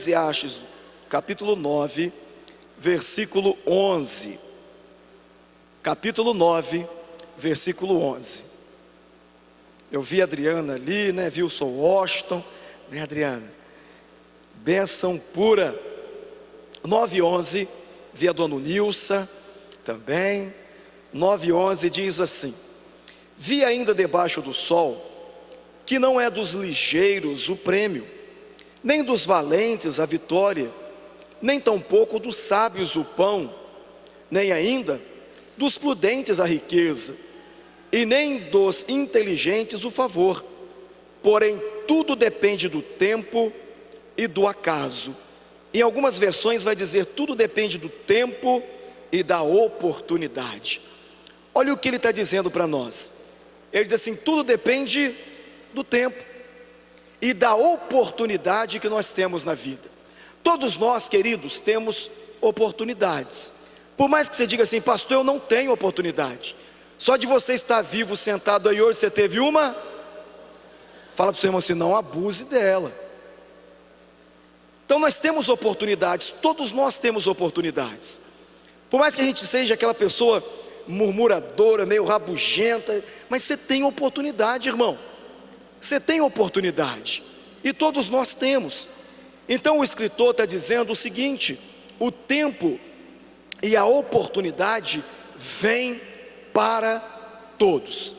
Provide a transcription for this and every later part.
Eclesiastes, capítulo 9, versículo 11. Capítulo 9, versículo 11. Eu vi a Adriana ali, né? Vi o Sr. Washington, né, Adriana? Benção pura. 9:11, vi a dona Nilsa também. 9:11 diz assim: vi ainda debaixo do sol, que não é dos ligeiros o prêmio, nem dos valentes a vitória, nem tampouco dos sábios o pão, nem ainda dos prudentes a riqueza, e nem dos inteligentes o favor. Porém, tudo depende do tempo e do acaso. Em algumas versões vai dizer: tudo depende do tempo e da oportunidade. Olha o que ele está dizendo para nós. Ele diz assim: tudo depende do tempo e da oportunidade que nós temos na vida. Todos nós, queridos, temos oportunidades. Por mais que você diga assim: pastor, eu não tenho oportunidade. Só de você estar vivo, sentado aí hoje, você teve uma. Fala para o seu irmão assim: não abuse dela. Então nós temos oportunidades, todos nós temos oportunidades. Por mais que a gente seja aquela pessoa murmuradora, meio rabugenta, mas você tem oportunidade, irmão. Você tem oportunidade, e todos nós temos. Então o escritor está dizendo o seguinte: o tempo e a oportunidade vêm para todos.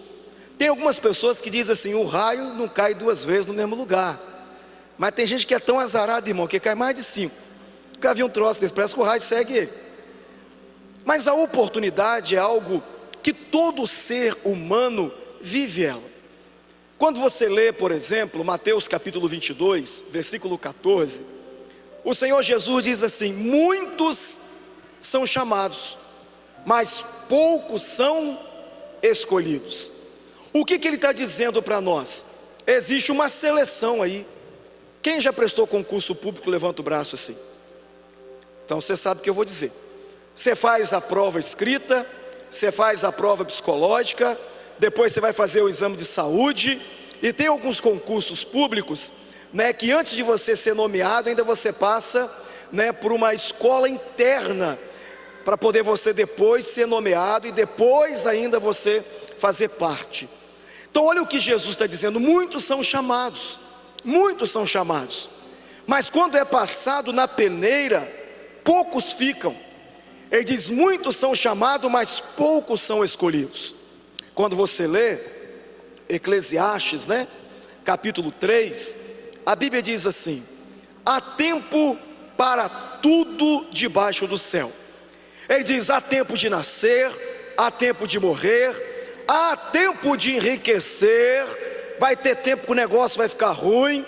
Tem algumas pessoas que dizem assim: o raio não cai duas vezes no mesmo lugar. Mas tem gente que é tão azarada, irmão, que cai mais de 5. Nunca vi um troço desse, parece que o raio segue ele. Mas a oportunidade é algo que todo ser humano vive ela. Quando você lê, por exemplo, Mateus capítulo 22, versículo 14, o Senhor Jesus diz assim: muitos são chamados, mas poucos são escolhidos. O que ele está dizendo para nós? Existe uma seleção aí. Quem já prestou concurso público, levanta o braço assim. Então você sabe o que eu vou dizer. Você faz a prova escrita, você faz a prova psicológica, depois você vai fazer o exame de saúde, e tem alguns concursos públicos, né, que antes de você ser nomeado, ainda você passa, né, por uma escola interna, para poder você depois ser nomeado, e depois ainda você fazer parte. Então olha o que Jesus está dizendo: muitos são chamados, mas quando é passado na peneira, poucos ficam. Ele diz: muitos são chamados, mas poucos são escolhidos. Quando você lê Eclesiastes, né, capítulo 3, a Bíblia diz assim: há tempo para tudo debaixo do céu. Ele diz: há tempo de nascer, há tempo de morrer, há tempo de enriquecer, vai ter tempo que o negócio vai ficar ruim.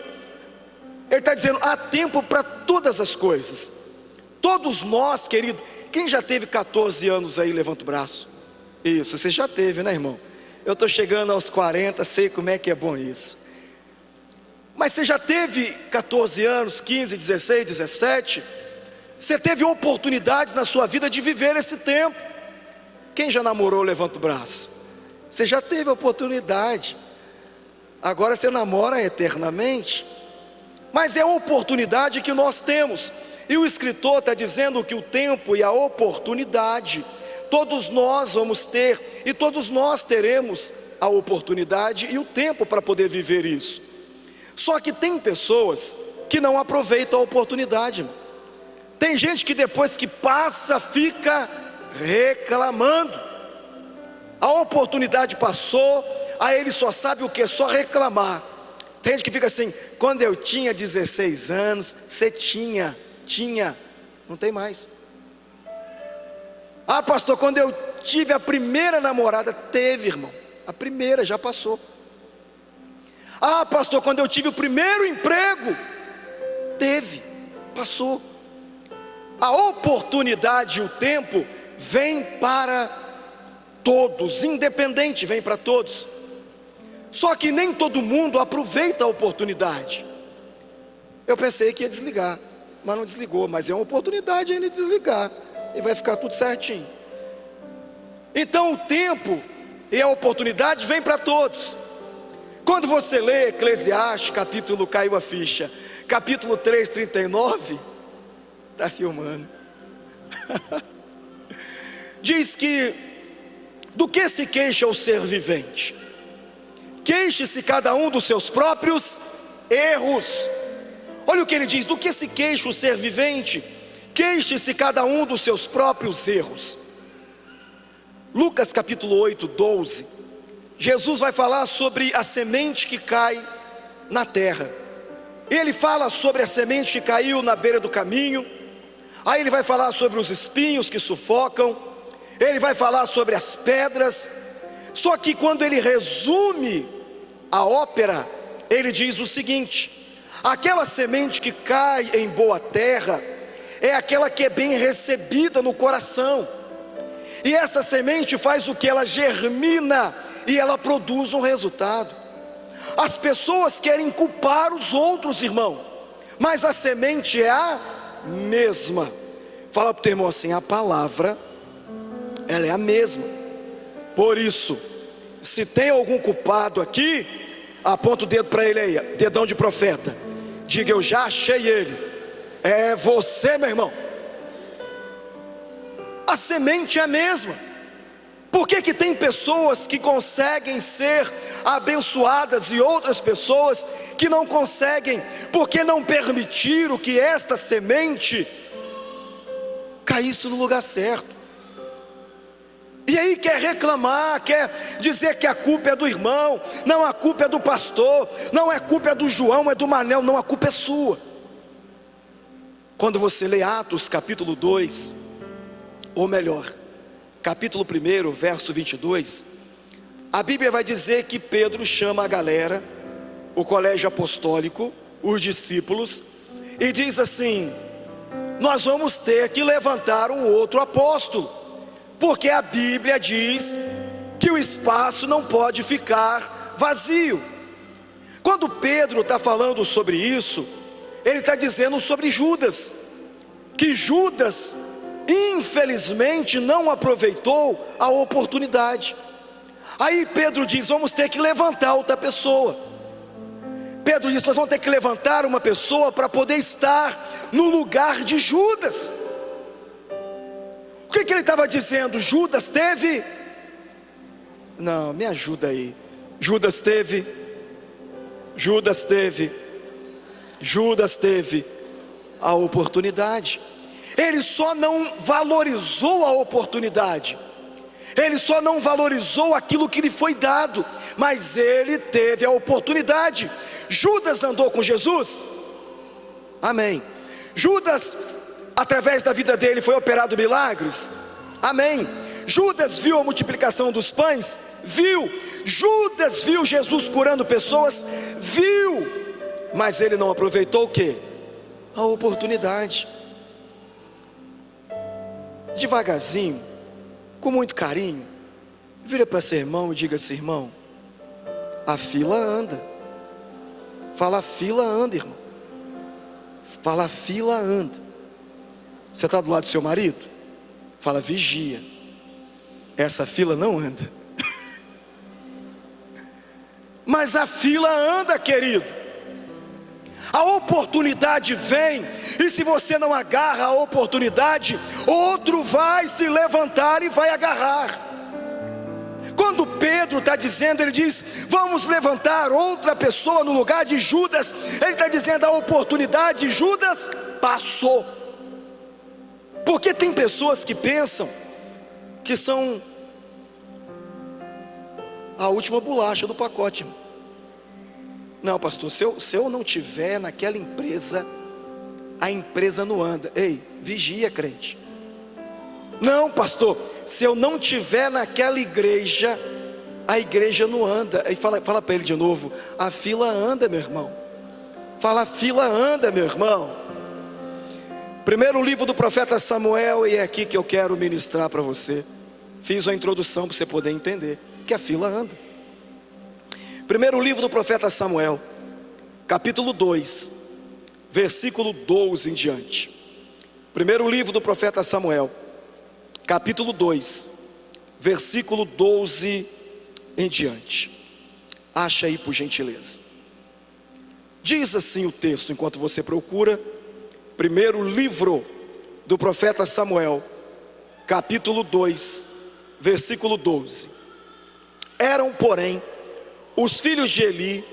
Ele está dizendo: há tempo para todas as coisas. Todos nós, querido, quem já teve 14 anos aí, levanta o braço. Isso, você já teve, né, irmão? Eu estou chegando aos 40, sei como é que é bom isso. Mas você já teve 14 anos, 15, 16, 17? Você teve oportunidades na sua vida de viver esse tempo. Quem já namorou, levanta o braço. Você já teve oportunidade. Agora você namora eternamente. Mas é a oportunidade que nós temos. E o escritor está dizendo que o tempo e a oportunidade, todos nós vamos ter, e todos nós teremos a oportunidade e o tempo para poder viver isso. Só que tem pessoas que não aproveitam a oportunidade. Tem gente que depois que passa, fica reclamando. A oportunidade passou, aí ele só sabe o que? Só reclamar. Tem gente que fica assim: quando eu tinha 16 anos, você tinha, não tem mais. Ah, pastor, quando eu tive a primeira namorada, teve, irmão, a primeira já passou. Ah, pastor, quando eu tive o primeiro emprego, teve, passou. A oportunidade e o tempo vem para todos, independente, vem para todos. Só que nem todo mundo aproveita a oportunidade. Eu pensei que ia desligar, mas não desligou. Mas é uma oportunidade ele desligar, e vai ficar tudo certinho. Então o tempo e a oportunidade vem para todos. Quando você lê Eclesiastes, capítulo, caiu a ficha, capítulo 3, 39, está filmando, diz que, do que se queixa o ser vivente? Queixe-se cada um dos seus próprios erros. Olha o que ele diz: do que se queixa o ser vivente? Queixe-se cada um dos seus próprios erros. Lucas capítulo 8, 12, Jesus vai falar sobre a semente que cai na terra. Ele fala sobre a semente que caiu na beira do caminho. Aí ele vai falar sobre os espinhos que sufocam. Ele vai falar sobre as pedras. Só que quando ele resume a ópera, ele diz o seguinte: aquela semente que cai em boa terra é aquela que é bem recebida no coração. E essa semente faz o que? Ela germina e ela produz um resultado. As pessoas querem culpar os outros, irmão, mas a semente é a mesma. Fala para o teu irmão assim: a palavra, ela é a mesma. Por isso, se tem algum culpado aqui, aponta o dedo para ele aí, dedão de profeta. Diga: eu já achei ele. É você, meu irmão. A semente é a mesma. Por que que tem pessoas que conseguem ser abençoadas e outras pessoas que não conseguem? Porque não permitiram que esta semente caísse no lugar certo. E aí quer reclamar, quer dizer que a culpa é do irmão. Não, a culpa é do pastor. Não, a culpa é do João, é do Manel. Não, a culpa é sua. Quando você lê Atos capítulo 2, ou melhor, capítulo 1, verso 22, a Bíblia vai dizer que Pedro chama a galera, o colégio apostólico, os discípulos, e diz assim: nós vamos ter que levantar um outro apóstolo, porque a Bíblia diz que o espaço não pode ficar vazio. Quando Pedro está falando sobre isso, ele está dizendo sobre Judas, que Judas infelizmente não aproveitou a oportunidade. Aí Pedro diz: vamos ter que levantar outra pessoa. Pedro diz: nós vamos ter que levantar uma pessoa para poder estar no lugar de Judas. O que ele estava dizendo? Judas teve... Não, me ajuda aí. Judas teve a oportunidade. Ele só não valorizou a oportunidade. Ele só não valorizou aquilo que lhe foi dado, mas ele teve a oportunidade. Judas andou com Jesus? Amém. Judas, através da vida dele, foi operado milagres? Amém. Judas viu a multiplicação dos pães? Viu. Judas viu Jesus curando pessoas? Viu. Mas ele não aproveitou o quê? A oportunidade. Devagarzinho, com muito carinho, vira para seu irmão e diga assim: irmão, a fila anda. Fala: a fila anda, irmão. Fala: a fila anda. Você está do lado do seu marido? Fala: vigia, essa fila não anda. Mas a fila anda, querido. A oportunidade vem, e se você não agarra a oportunidade, outro vai se levantar e vai agarrar. Quando Pedro está dizendo, ele diz: vamos levantar outra pessoa no lugar de Judas, ele está dizendo: a oportunidade de Judas passou. Porque tem pessoas que pensam que são a última bolacha do pacote, irmão. Não, pastor, se eu não tiver naquela empresa, a empresa não anda. Ei, vigia, crente. Não, pastor, se eu não tiver naquela igreja, a igreja não anda. Aí fala para ele de novo: a fila anda, meu irmão. Fala: a fila anda, meu irmão. Primeiro livro do profeta Samuel, e é aqui que eu quero ministrar para você. Fiz uma introdução para você poder entender que a fila anda. Primeiro livro do profeta Samuel, capítulo 2, versículo 12 em diante. Primeiro livro do profeta Samuel, capítulo 2, versículo 12 em diante. Acha aí, por gentileza. Diz assim o texto, enquanto você procura, primeiro livro do profeta Samuel, capítulo 2, versículo 12. Eram, porém, os filhos de Eli,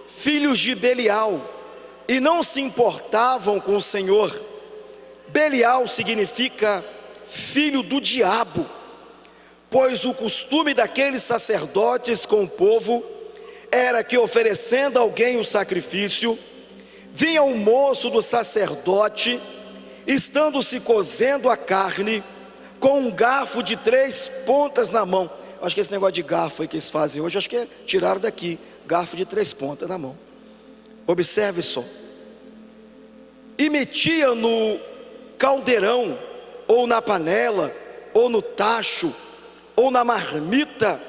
filhos de Belial, e não se importavam com o Senhor. Belial significa filho do diabo, pois o costume daqueles sacerdotes com o povo era que, oferecendo a alguém o sacrifício, vinha um moço do sacerdote, estando se cozendo a carne, com um garfo de 3 pontas na mão. Acho que esse negócio de garfo aí que eles fazem hoje, acho que tiraram daqui, garfo de 3 pontas na mão. Observe só. E metia no caldeirão, ou na panela, ou no tacho, ou na marmita,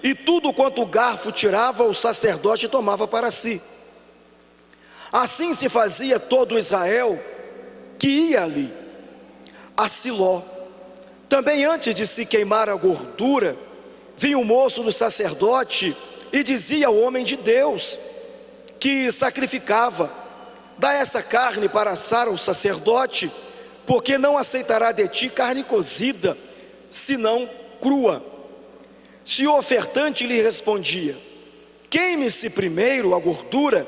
e tudo quanto o garfo tirava, o sacerdote tomava para si. Assim se fazia todo Israel que ia ali, a Siló. Também antes de se queimar a gordura, vinha o moço do sacerdote e dizia ao homem de Deus que sacrificava: dá essa carne para assar ao sacerdote, porque não aceitará de ti carne cozida, senão crua. Se o ofertante lhe respondia: queime-se primeiro a gordura,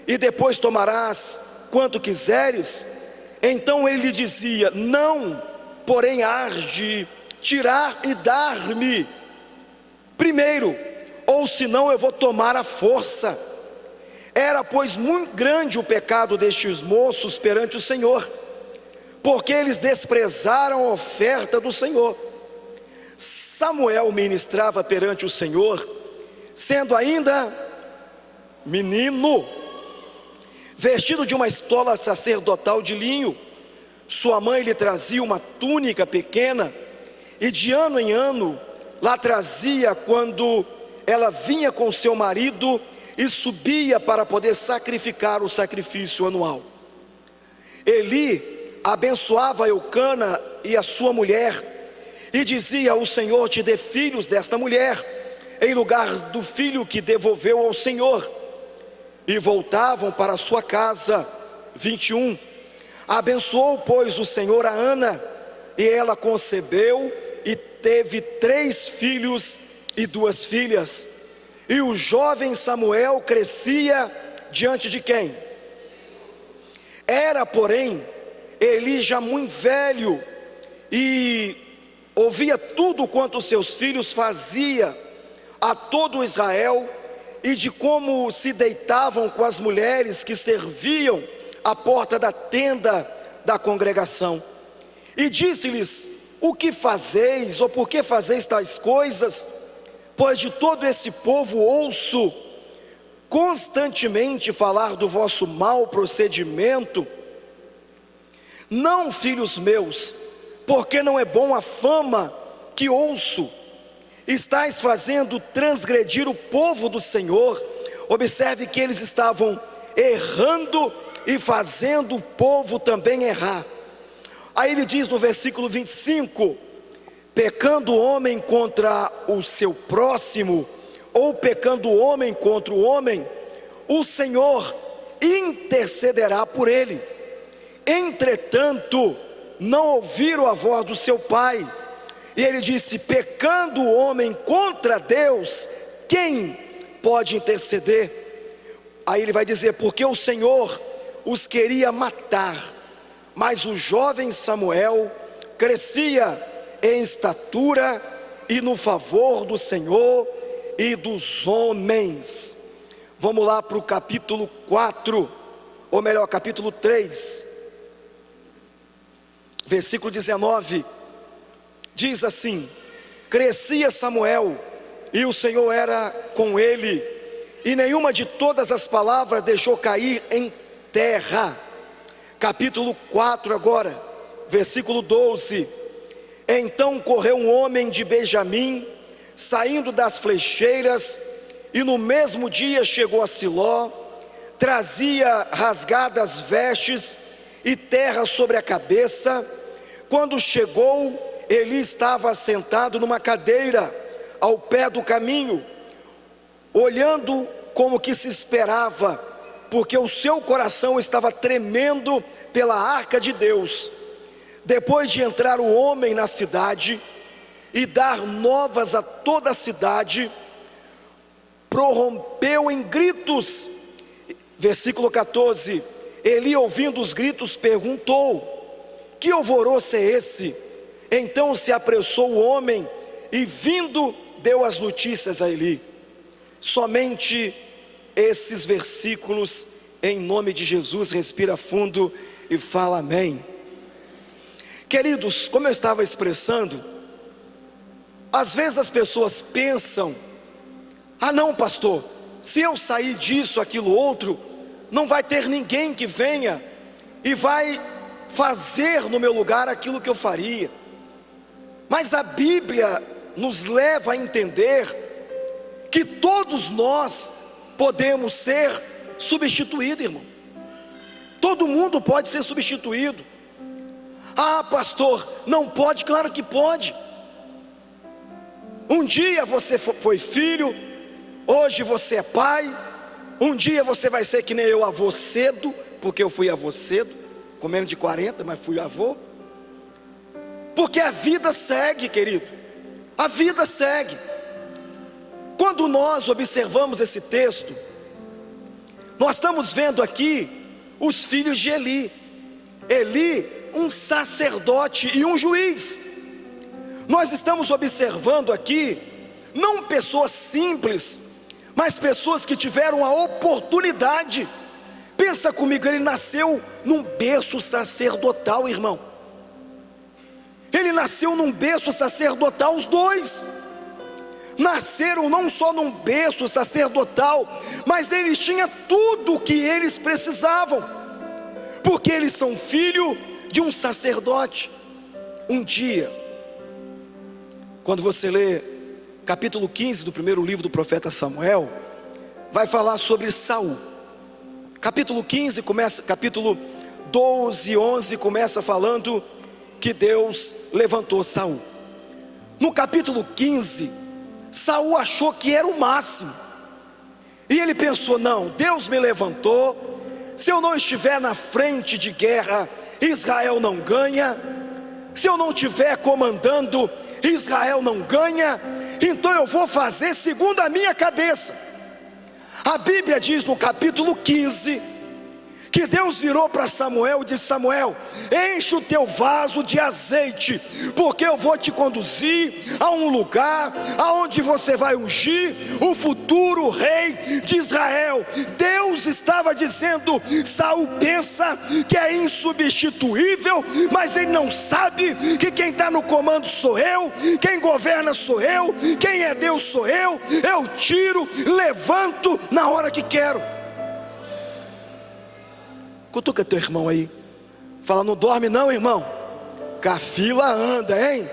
e depois tomarás quanto quiseres, então ele lhe dizia: não, porém hás de tirar e dar-me primeiro, ou senão eu vou tomar à força. Era, pois, muito grande o pecado destes moços perante o Senhor, porque eles desprezaram a oferta do Senhor. Samuel ministrava perante o Senhor, sendo ainda menino, vestido de uma estola sacerdotal de linho. Sua mãe lhe trazia uma túnica pequena, e de ano em ano lá trazia quando ela vinha com seu marido e subia para poder sacrificar o sacrifício anual. Eli abençoava Eucana e a sua mulher, e dizia: o Senhor te dê filhos desta mulher, em lugar do filho que devolveu ao Senhor. E voltavam para sua casa. 21. Abençoou, pois, o Senhor a Ana, e ela concebeu e teve 3 filhos e 2 filhas. E o jovem Samuel crescia diante de quem? Era, porém, Eli já muito velho, e ouvia tudo quanto seus filhos fazia a todo Israel, e de como se deitavam com as mulheres que serviam à porta da tenda da congregação. E disse-lhes: o que fazeis, ou por que fazeis tais coisas? Pois de todo esse povo ouço constantemente falar do vosso mau procedimento. Não, filhos meus, porque não é bom a fama que ouço. Estais fazendo transgredir o povo do Senhor. Observe que eles estavam errando e fazendo o povo também errar. Aí ele diz no versículo 25: pecando o homem contra o seu próximo, ou pecando o homem contra o homem, o Senhor intercederá por ele. Entretanto, não ouviram a voz do seu pai. E ele disse: pecando o homem contra Deus, quem pode interceder? Aí ele vai dizer: porque o Senhor os queria matar, mas o jovem Samuel crescia em estatura e no favor do Senhor e dos homens. Vamos lá para o capítulo 4, ou melhor, capítulo 3, versículo 19. Diz assim: crescia Samuel, e o Senhor era com ele, e nenhuma de todas as palavras deixou cair em terra. Capítulo 4 agora, versículo 12. Então correu um homem de Benjamim, saindo das flecheiras, e no mesmo dia chegou a Siló, trazia rasgadas vestes e terra sobre a cabeça. Quando chegou, Eli estava sentado numa cadeira ao pé do caminho, olhando como que se esperava, porque o seu coração estava tremendo pela arca de Deus. Depois de entrar o homem na cidade e dar novas a toda a cidade, prorrompeu em gritos. Versículo 14: Eli, ouvindo os gritos, perguntou: que alvoroço é esse? Então se apressou o homem e, vindo, deu as notícias a Eli. Somente esses versículos, em nome de Jesus, respira fundo e fala amém. Queridos, como eu estava expressando, às vezes as pessoas pensam: ah não, pastor, se eu sair disso, aquilo, outro, não vai ter ninguém que venha e vai fazer no meu lugar aquilo que eu faria. Mas a Bíblia nos leva a entender que todos nós podemos ser substituídos, irmão. Todo mundo pode ser substituído. Ah, pastor, não pode? Claro que pode. Um dia você foi filho, hoje você é pai. Um dia você vai ser que nem eu, avô cedo, porque eu fui avô cedo, com menos de 40, mas fui avô. Porque a vida segue, querido, a vida segue. Quando nós observamos esse texto, nós estamos vendo aqui os filhos de Eli. Eli, um sacerdote e um juiz. Nós estamos observando aqui, não pessoas simples, mas pessoas que tiveram a oportunidade. Pensa comigo, ele nasceu num berço sacerdotal, irmão. Ele nasceu num berço sacerdotal, os dois nasceram não só num berço sacerdotal, mas eles tinham tudo o que eles precisavam, porque eles são filhos de um sacerdote. Um dia, quando você lê capítulo 15 do primeiro livro do profeta Samuel, vai falar sobre Saul. Capítulo 15 começa, capítulo 12 e 11 começa falando que Deus levantou Saul. No capítulo 15, Saul achou que era o máximo, e ele pensou: não, Deus me levantou, se eu não estiver na frente de guerra, Israel não ganha. Se eu não estiver comandando, Israel não ganha. Então eu vou fazer segundo a minha cabeça. A Bíblia diz no capítulo 15 que Deus virou para Samuel e disse: Samuel, enche o teu vaso de azeite, porque eu vou te conduzir a um lugar aonde você vai ungir o futuro rei de Israel. Deus estava dizendo: Saul pensa que é insubstituível, mas ele não sabe que quem está no comando sou eu, quem governa sou eu, quem é Deus sou eu tiro, levanto na hora que quero. Cutuca teu irmão aí, fala: não dorme não, irmão, que a fila anda, hein?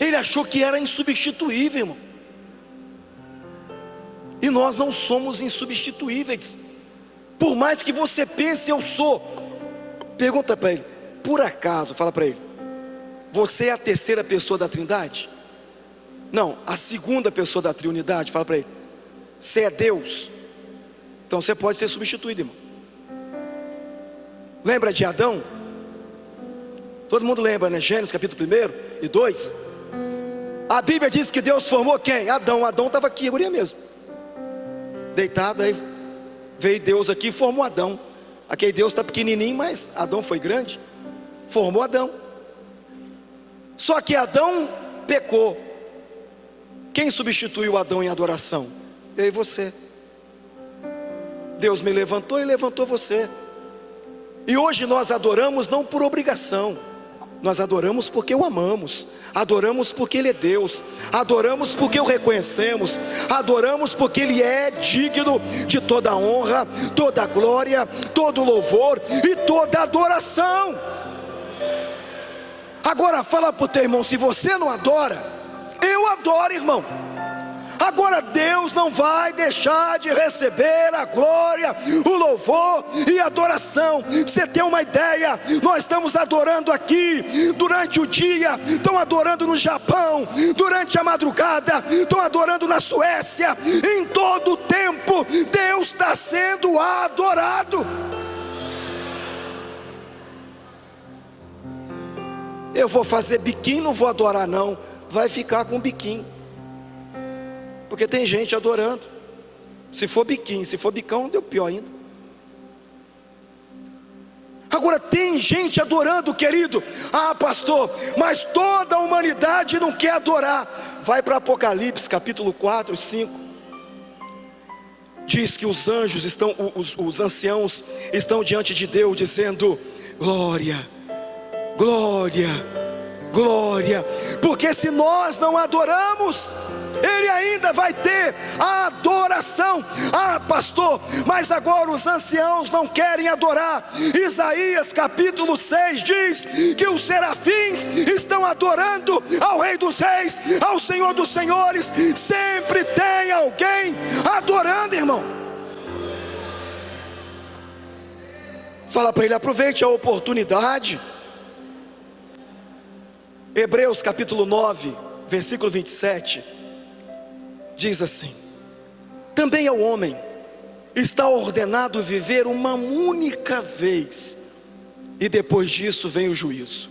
Ele achou que era insubstituível, irmão, e nós não somos insubstituíveis. Por mais que você pense eu sou, pergunta para ele: por acaso, fala para ele, você é a terceira pessoa da Trindade? Não, a segunda pessoa da Trindade. Fala para ele: você é Deus? Então você pode ser substituído, irmão. Lembra de Adão? Todo mundo lembra, né? Gênesis capítulo 1 e 2. A Bíblia diz que Deus formou quem? Adão. Adão estava aqui, a guria mesmo, deitado. Aí veio Deus aqui e formou Adão. Aquele Deus está pequenininho, mas Adão foi grande. Formou Adão. Só que Adão pecou. Quem substituiu Adão em adoração? Eu e você. Deus me levantou e levantou você. E hoje nós adoramos não por obrigação, nós adoramos porque o amamos, adoramos porque Ele é Deus, adoramos porque o reconhecemos, adoramos porque Ele é digno de toda honra, toda glória, todo louvor e toda adoração. Agora fala para o teu irmão: se você não adora, eu adoro, irmão. Agora Deus não vai deixar de receber a glória, o louvor e a adoração. Você tem uma ideia? Nós estamos adorando aqui durante o dia, estão adorando no Japão, durante a madrugada estão adorando na Suécia. Em todo o tempo Deus está sendo adorado. Eu vou fazer biquinho, não vou adorar não. Vai ficar com biquinho, porque tem gente adorando. Se for biquinho, se for bicão, deu pior ainda. Agora tem gente adorando, querido. Ah, pastor, mas toda a humanidade não quer adorar. Vai para Apocalipse capítulo 4 e 5. Diz que os anjos estão, os anciãos estão diante de Deus dizendo: glória, glória, glória. Porque se nós não adoramos, Ele ainda vai ter a adoração. Ah, pastor, mas agora os anciãos não querem adorar. Isaías capítulo 6 diz que os serafins estão adorando ao Rei dos Reis, ao Senhor dos Senhores. Sempre tem alguém adorando, irmão. Fala para ele: aproveite a oportunidade. Hebreus capítulo 9, versículo 27 diz assim: também ao homem está ordenado viver uma única vez, e depois disso vem o juízo.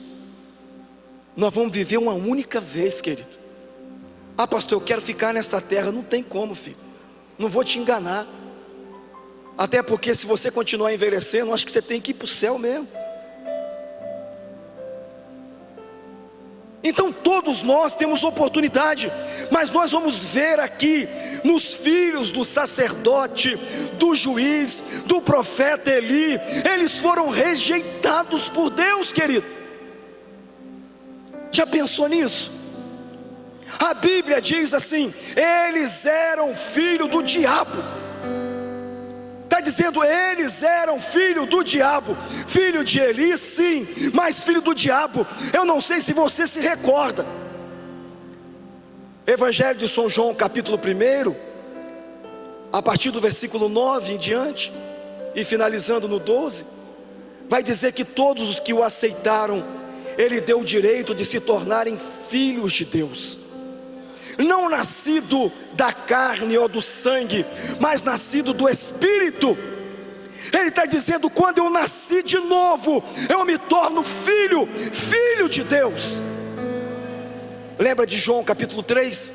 Nós vamos viver uma única vez, querido. Ah, pastor, eu quero ficar nessa terra. Não tem como, filho, não vou te enganar. Até porque se você continuar envelhecendo, acho que você tem que ir para o céu mesmo. Então todos nós temos oportunidade, mas nós vamos ver aqui nos filhos do sacerdote, do juiz, do profeta Eli, eles foram rejeitados por Deus, querido. Já pensou nisso? A Bíblia diz assim: eles eram filho do diabo. Está dizendo, eles eram filho do diabo. Filho de Eli, sim, mas filho do diabo. Eu não sei se você se recorda. Evangelho de São João capítulo 1, a partir do versículo 9 em diante, e finalizando no 12, vai dizer que todos os que o aceitaram, Ele deu o direito de se tornarem filhos de Deus. Não nascido da carne ou do sangue, mas nascido do Espírito. Ele está dizendo: quando eu nasci de novo, eu me torno filho, filho de Deus. Lembra de João capítulo 3?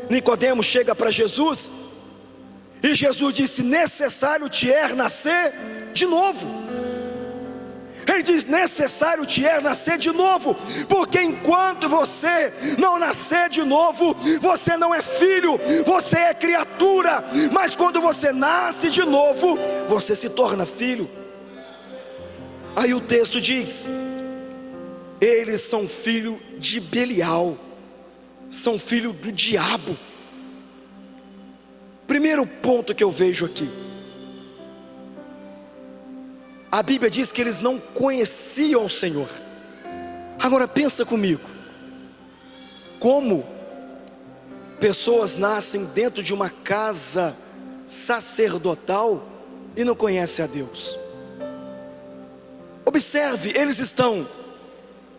Nicodemo chega para Jesus, e Jesus disse: necessário te é nascer de novo. Ele diz: necessário te é nascer de novo, porque enquanto você não nascer de novo, você não é filho, você é criatura. Mas quando você nasce de novo, você se torna filho. Aí o texto diz: eles são filho de Belial, são filho do diabo. Primeiro ponto que eu vejo aqui, a Bíblia diz que eles não conheciam o Senhor. Agora pensa comigo, como pessoas nascem dentro de uma casa sacerdotal e não conhecem a Deus. Observe, eles estão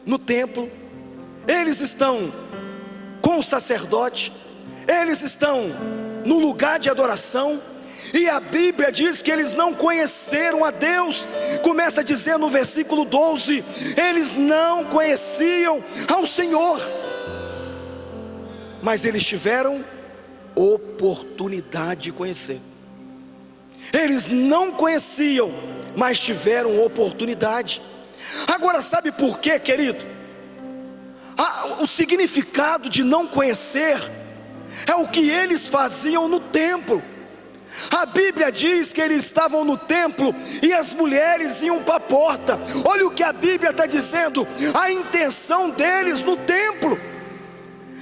no templo, eles estão com o sacerdote, eles estão no lugar de adoração, e a Bíblia diz que eles não conheceram a Deus. Começa a dizer no versículo 12: eles não conheciam ao Senhor, mas eles tiveram oportunidade de conhecer. Eles não conheciam, mas tiveram oportunidade. Agora sabe por quê, querido? O significado de não conhecer é o que eles faziam no templo. A Bíblia diz que eles estavam no templo e as mulheres iam para a porta. Olha o que a Bíblia está dizendo: a intenção deles no templo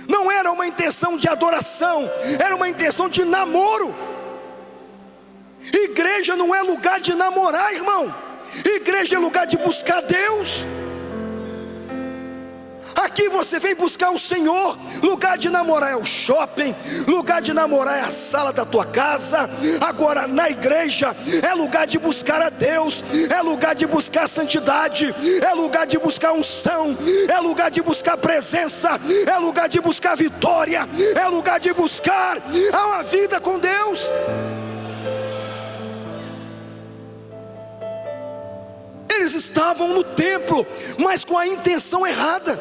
não era uma intenção de adoração, era uma intenção de namoro. Igreja não é lugar de namorar, irmão. Igreja é lugar de buscar Deus. Aqui você vem buscar o Senhor. Lugar de namorar é o shopping, lugar de namorar é a sala da tua casa. Agora na igreja é lugar de buscar a Deus, é lugar de buscar santidade, é lugar de buscar unção, é lugar de buscar presença, é lugar de buscar vitória, é lugar de buscar uma vida com Deus. Eles estavam no templo, mas com a intenção errada.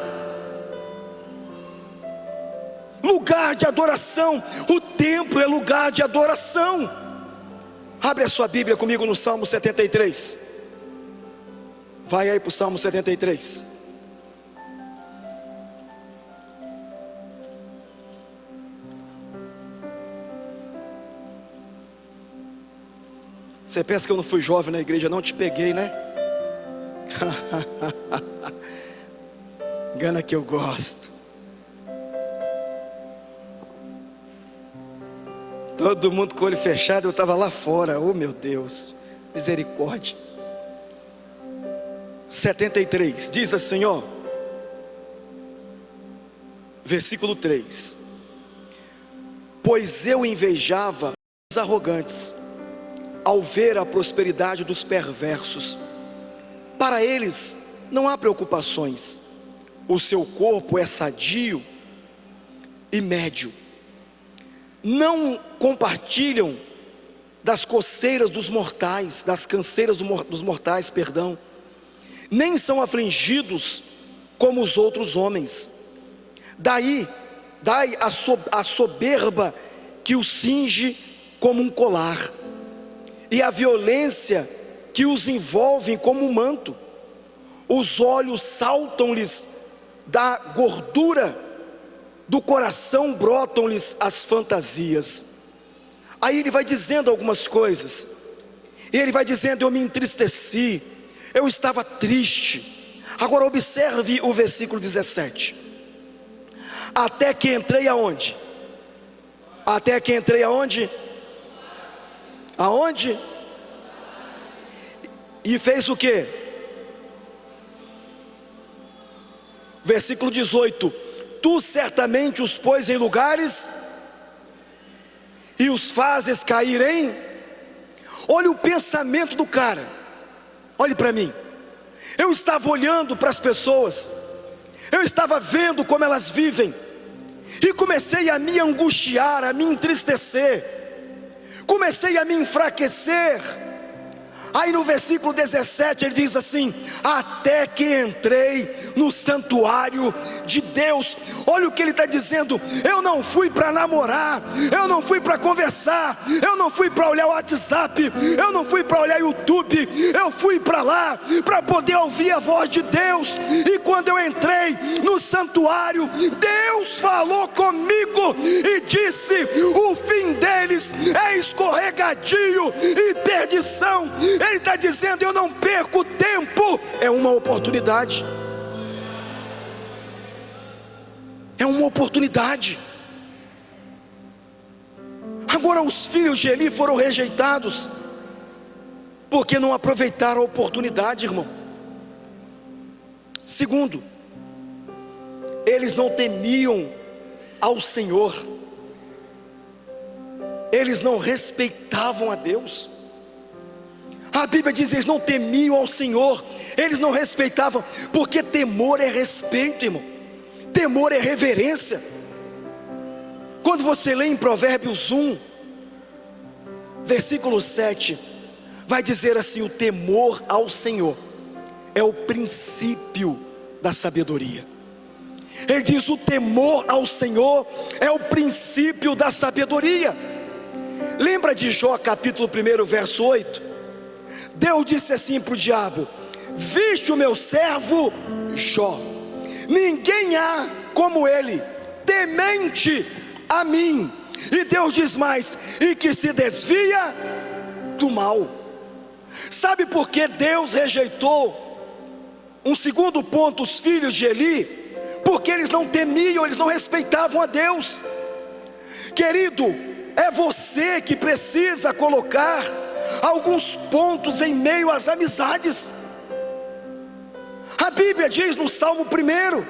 Lugar de adoração, o templo é lugar de adoração. Abre a sua Bíblia comigo no Salmo 73. Vai aí para o Salmo 73. Você pensa que eu não fui jovem na igreja, não te peguei, né? Engana que eu gosto. Todo mundo com o olho fechado, eu estava lá fora. Oh meu Deus, misericórdia. 73, diz assim, ó, versículo 3: pois eu invejava os arrogantes ao ver a prosperidade dos perversos. Para eles não há preocupações, o seu corpo é sadio e médio. Não compartilham das coceiras dos mortais, das canseiras dos mortais, perdão. Nem são afligidos como os outros homens. Dai a soberba que os cinge como um colar, e a violência que os envolve como um manto. Os olhos saltam-lhes da gordura, do coração brotam-lhes as fantasias. Aí ele vai dizendo algumas coisas, e ele vai dizendo: eu me entristeci, eu estava triste. Agora observe o versículo 17: até que entrei aonde? Até que entrei aonde? Aonde? E fez o que? Versículo 18: tu certamente os pôs em lugares e os fazes cair em... Olha o pensamento do cara, olhe para mim. Eu estava olhando para as pessoas, eu estava vendo como elas vivem, e comecei a me angustiar, a me entristecer, comecei a me enfraquecer. Aí no versículo 17 ele diz assim: até que entrei no santuário de Deus. Olha o que ele está dizendo: eu não fui para namorar, eu não fui para conversar, eu não fui para olhar o WhatsApp, eu não fui para olhar o YouTube, eu fui para lá para poder ouvir a voz de Deus. E quando eu entrei no santuário, Deus falou comigo e disse: o fim deles é escorregadio e perdição. Ele está dizendo: eu não perco tempo, é uma oportunidade. É uma oportunidade. Agora os filhos de Eli foram rejeitados porque não aproveitaram a oportunidade, irmão. Segundo, eles não temiam ao Senhor, eles não respeitavam a Deus. A Bíblia diz: eles não temiam ao Senhor, eles não respeitavam, porque temor é respeito, irmão. Temor é reverência. Quando você lê em Provérbios 1, versículo 7, vai dizer assim: o temor ao Senhor é o princípio da sabedoria. Ele diz: o temor ao Senhor é o princípio da sabedoria. Lembra de Jó capítulo 1 verso 8? Deus disse assim para o diabo: viste o meu servo Jó, ninguém há como ele, temente a mim. E Deus diz mais: e que se desvia do mal. Sabe por que Deus rejeitou, um segundo ponto, os filhos de Eli? Porque eles não temiam, eles não respeitavam a Deus. Querido, é você que precisa colocar alguns pontos em meio às amizades. A Bíblia diz no Salmo 1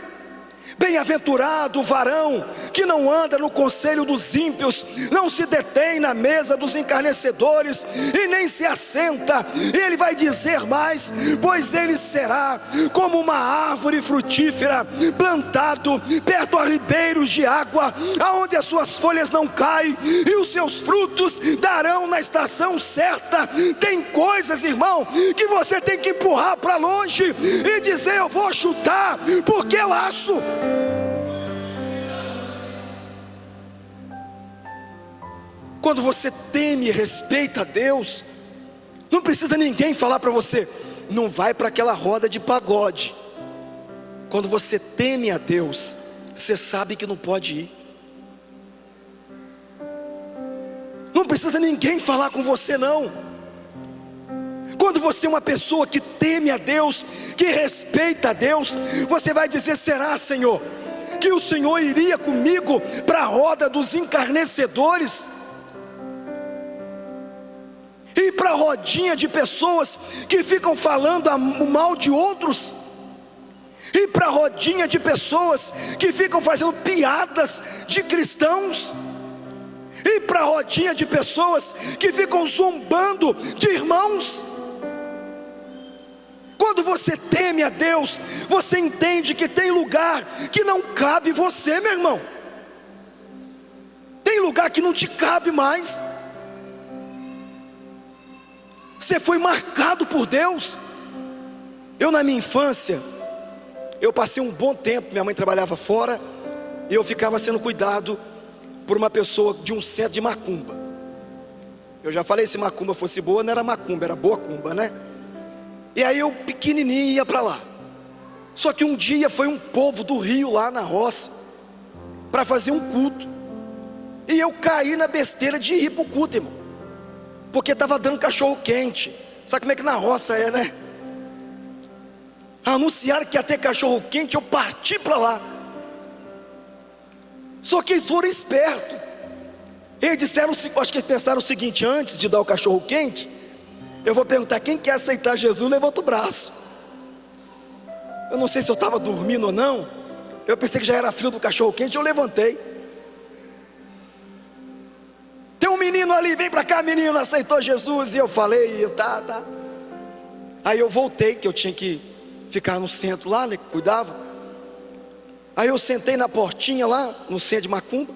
Bem-aventurado o varão que não anda no conselho dos ímpios, não se detém na mesa dos escarnecedores e nem se assenta. E ele vai dizer mais: pois ele será como uma árvore frutífera, plantado perto a ribeiros de água, aonde as suas folhas não caem e os seus frutos darão na estação certa. Tem coisas, irmão, que você tem que empurrar para longe e dizer: eu vou chutar porque eu acho. Quando você teme e respeita a Deus, não precisa ninguém falar para você: não vai para aquela roda de pagode. Quando você teme a Deus, você sabe que não pode ir. Não precisa ninguém falar com você, não. Quando você é uma pessoa que teme a Deus, que respeita a Deus, você vai dizer: será, Senhor, que o Senhor iria comigo para a roda dos escarnecedores? E para a rodinha de pessoas que ficam falando o mal de outros? E para a rodinha de pessoas que ficam fazendo piadas de cristãos? E para a rodinha de pessoas que ficam zombando de irmãos? Quando você teme a Deus, você entende que tem lugar que não cabe você, meu irmão. Tem lugar que não te cabe mais. Você foi marcado por Deus. Eu, na minha infância, eu passei um bom tempo, minha mãe trabalhava fora, e eu ficava sendo cuidado por uma pessoa de um centro de macumba. Eu já falei, se macumba fosse boa, não era macumba, era boa cumba, né? E aí eu pequenininho ia para lá. Só que um dia foi um povo do Rio lá na roça para fazer um culto, e eu caí na besteira de ir para o culto, irmão, porque estava dando cachorro quente. Sabe como é que na roça é, né? Anunciaram que ia ter cachorro quente, eu parti para lá. Só que eles foram espertos. Eles disseram, acho que eles pensaram o seguinte: antes de dar o cachorro quente, eu vou perguntar, quem quer aceitar Jesus, levanta o braço. Eu não sei se eu estava dormindo ou não. Eu pensei que já era frio do cachorro quente, eu levantei. Tem um menino ali, vem para cá, menino, aceitou Jesus. E eu falei, tá. Aí eu voltei, que eu tinha que ficar no centro lá, né, que cuidava. Aí eu sentei na portinha lá, no centro de macumba,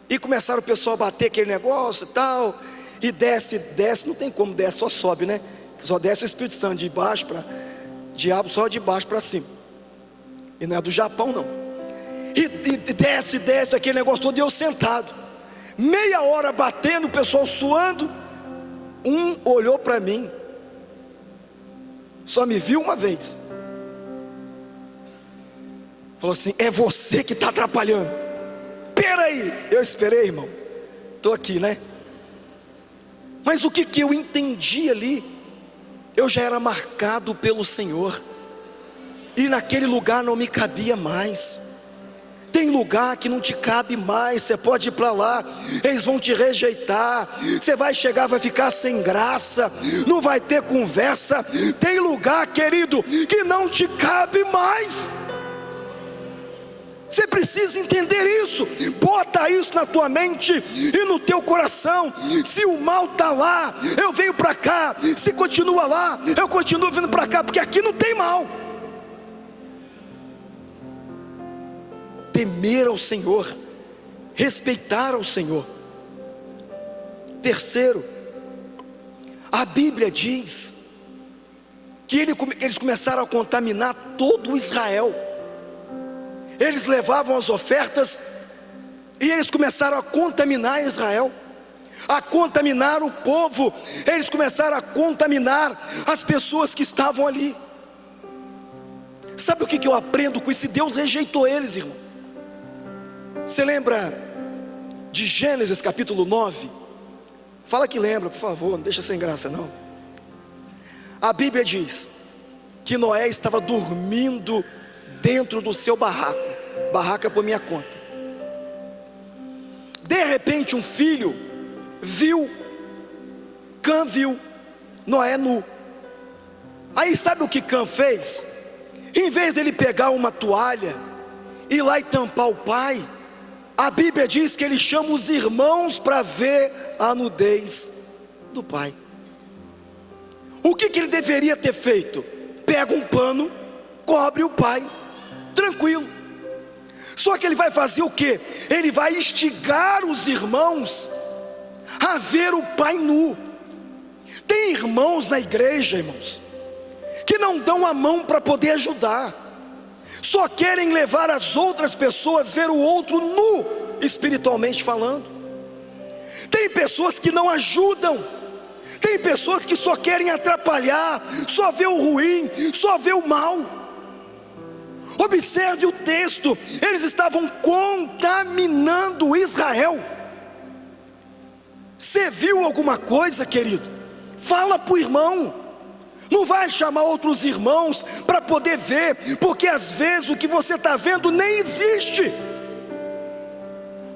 e começaram o pessoal a bater aquele negócio e tal. E desce, não tem como, desce, só sobe, né? Só desce o Espírito Santo de baixo para diabo, só de baixo para cima. E não é do Japão, não. E desce aquele negócio todo, e eu sentado, meia hora batendo, o pessoal suando. Um olhou para mim, só me viu uma vez, falou assim: é você que está atrapalhando. Peraí, eu esperei, irmão, estou aqui, né? Mas o que eu entendi ali? Eu já era marcado pelo Senhor, e naquele lugar não me cabia mais. Tem lugar que não te cabe mais. Você pode ir para lá, eles vão te rejeitar. Você vai chegar, vai ficar sem graça, não vai ter conversa. Tem lugar, querido, que não te cabe mais. Você precisa entender isso. Bota isso na tua mente e no teu coração. Se o mal está lá, eu venho para cá. Se continua lá, eu continuo vindo para cá, porque aqui não tem mal. Temer ao Senhor, respeitar ao Senhor. Terceiro, a Bíblia diz que eles começaram a contaminar todo Israel. Eles levavam as ofertas e eles começaram a contaminar Israel, a contaminar o povo. Eles começaram a contaminar as pessoas que estavam ali. Sabe o que eu aprendo com isso? Deus rejeitou eles, irmão. Você lembra de Gênesis capítulo 9? Fala que lembra, por favor, não deixa sem graça não. A Bíblia diz que Noé estava dormindo dentro do seu barraco. Barraca por minha conta. De repente um filho Cã viu Noé nu. Aí sabe o que Cã fez? Em vez dele pegar uma toalha ir lá e tampar o pai, a Bíblia diz que ele chama os irmãos para ver a nudez do pai. O que ele deveria ter feito? Pega um pano, cobre o pai, tranquilo. Só que ele vai fazer o quê? Ele vai instigar os irmãos a ver o pai nu. Tem irmãos na igreja, irmãos, que não dão a mão para poder ajudar, só querem levar as outras pessoas a ver o outro nu, espiritualmente falando. Tem pessoas que não ajudam, tem pessoas que só querem atrapalhar, só vê o ruim, só vê o mal. Observe o texto, eles estavam contaminando Israel. Você viu alguma coisa, querido? Fala para o irmão. Não vai chamar outros irmãos para poder ver, porque às vezes o que você está vendo nem existe.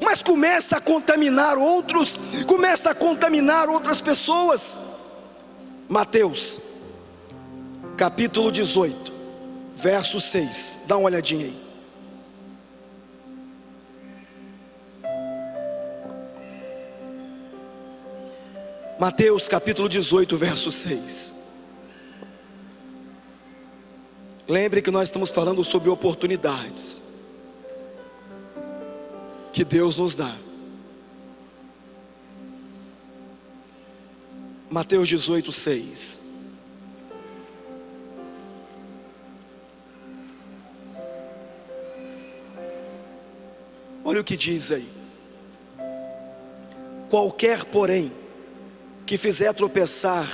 Mas começa a contaminar outros, começa a contaminar outras pessoas. Mateus, capítulo 18, verso 6, dá uma olhadinha aí. Mateus capítulo 18, verso 6. Lembre que nós estamos falando sobre oportunidades que Deus nos dá. Mateus 18, 6. Olha o que diz aí: qualquer, porém, que fizer tropeçar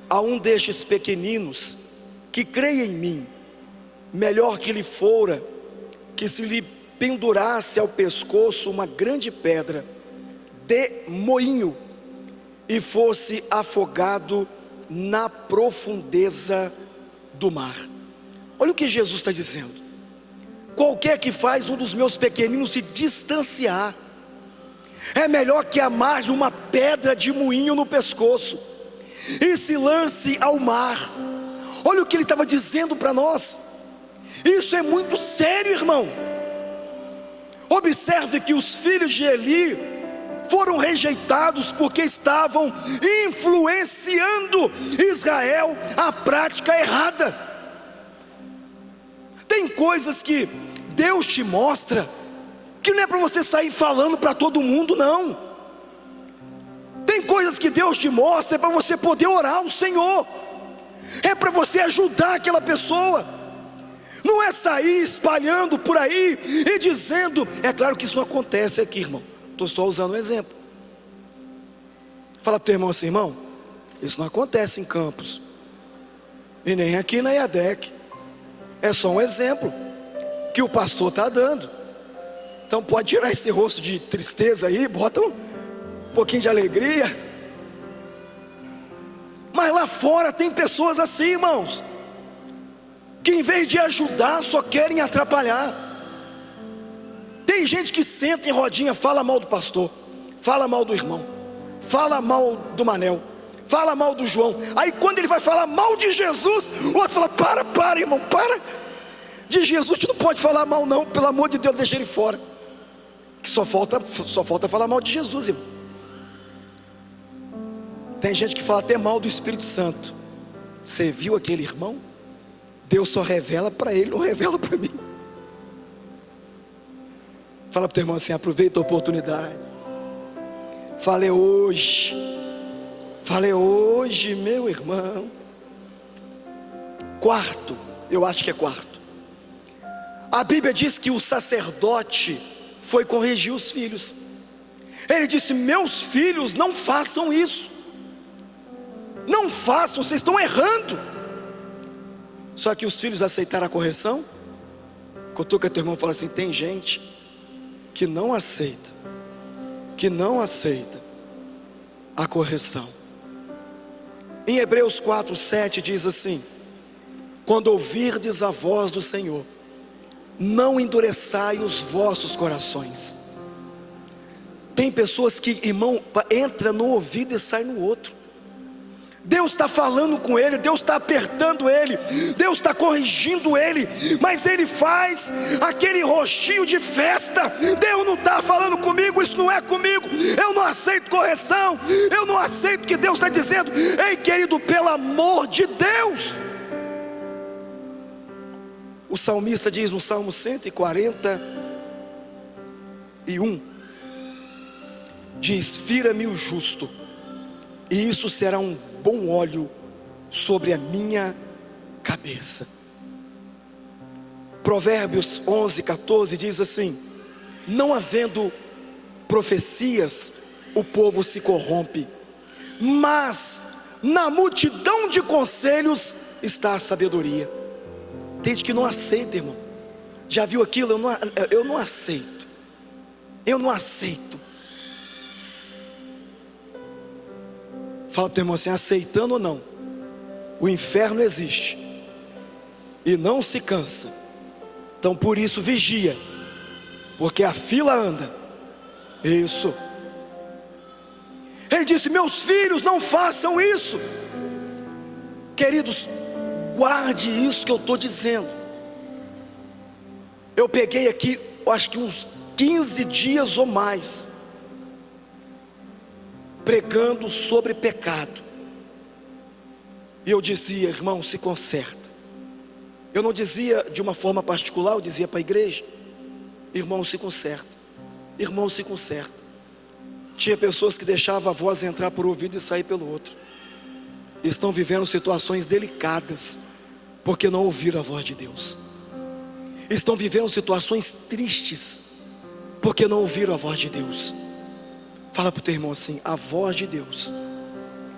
a um destes pequeninos, que creia em mim, melhor que lhe fora que se lhe pendurasse ao pescoço uma grande pedra de moinho e fosse afogado na profundeza do mar. Olha o que Jesus está dizendo: qualquer que faz um dos meus pequeninos se distanciar, é melhor que amarre uma pedra de moinho no pescoço e se lance ao mar. Olha o que ele estava dizendo para nós. Isso é muito sério, irmão. Observe que os filhos de Eli foram rejeitados porque estavam influenciando Israel à prática errada. Tem coisas que Deus te mostra que não é para você sair falando para todo mundo, não. Tem coisas que Deus te mostra para você poder orar ao Senhor, é para você ajudar aquela pessoa. Não é sair espalhando por aí e dizendo. É claro que isso não acontece aqui, irmão. Estou só usando um exemplo. Fala para o teu irmão assim: irmão, isso não acontece em Campos, e nem aqui na IADEC. É só um exemplo que o pastor está dando. Então pode tirar esse rosto de tristeza aí, bota um pouquinho de alegria. Mas lá fora tem pessoas assim, irmãos, que em vez de ajudar, só querem atrapalhar. Tem gente que senta em rodinha, fala mal do pastor, fala mal do irmão, fala mal do Manel, fala mal do João. Aí quando ele vai falar mal de Jesus, o outro fala: para irmão, para. De Jesus tu não pode falar mal não, pelo amor de Deus, deixa ele fora. Que só falta falar mal de Jesus, irmão. Tem gente que fala até mal do Espírito Santo. Você viu aquele irmão? Deus só revela para ele, não revela para mim. Fala para o teu irmão assim: aproveita a oportunidade. Falei hoje, meu irmão. Quarto, eu acho que é quarto. A Bíblia diz que o sacerdote foi corrigir os filhos. Ele disse: meus filhos, não façam isso. Não façam, vocês estão errando. Só que os filhos aceitaram a correção. Cutuca teu irmão e fala assim: tem gente que não aceita a correção. Em Hebreus 4:7 diz assim: quando ouvirdes a voz do Senhor, não endureçai os vossos corações. Tem pessoas que, irmão, entra no ouvido e sai no outro. Deus está falando com ele, Deus está apertando ele, Deus está corrigindo ele, mas ele faz aquele rostinho de festa. Deus não está falando comigo, isso não é comigo, eu não aceito correção, eu não aceito o que Deus está dizendo. Ei, querido, pelo amor de Deus. O salmista diz no Salmo 141, diz: fira-me o justo, e isso será um bom óleo sobre a minha cabeça. Provérbios 11:14 diz assim: não havendo profecias, o povo se corrompe, mas na multidão de conselhos está a sabedoria. Tem gente que não aceita, irmão. Já viu aquilo? Eu não aceito. Eu não aceito. Fala para o teu irmão assim: aceitando ou não, o inferno existe e não se cansa. Então por isso vigia, porque a fila anda. Isso. Ele disse: meus filhos, não façam isso. Queridos, guarde isso que eu estou dizendo. Eu peguei aqui, eu acho que uns 15 dias ou mais, pregando sobre pecado. E eu dizia: irmão, se conserta. Eu não dizia de uma forma particular, eu dizia para a igreja: irmão, se conserta. Irmão, se conserta. Tinha pessoas que deixavam a voz entrar por um ouvido e sair pelo outro. Estão vivendo situações delicadas, porque não ouviram a voz de Deus. Estão vivendo situações tristes, porque não ouviram a voz de Deus. Fala para o teu irmão assim: a voz de Deus,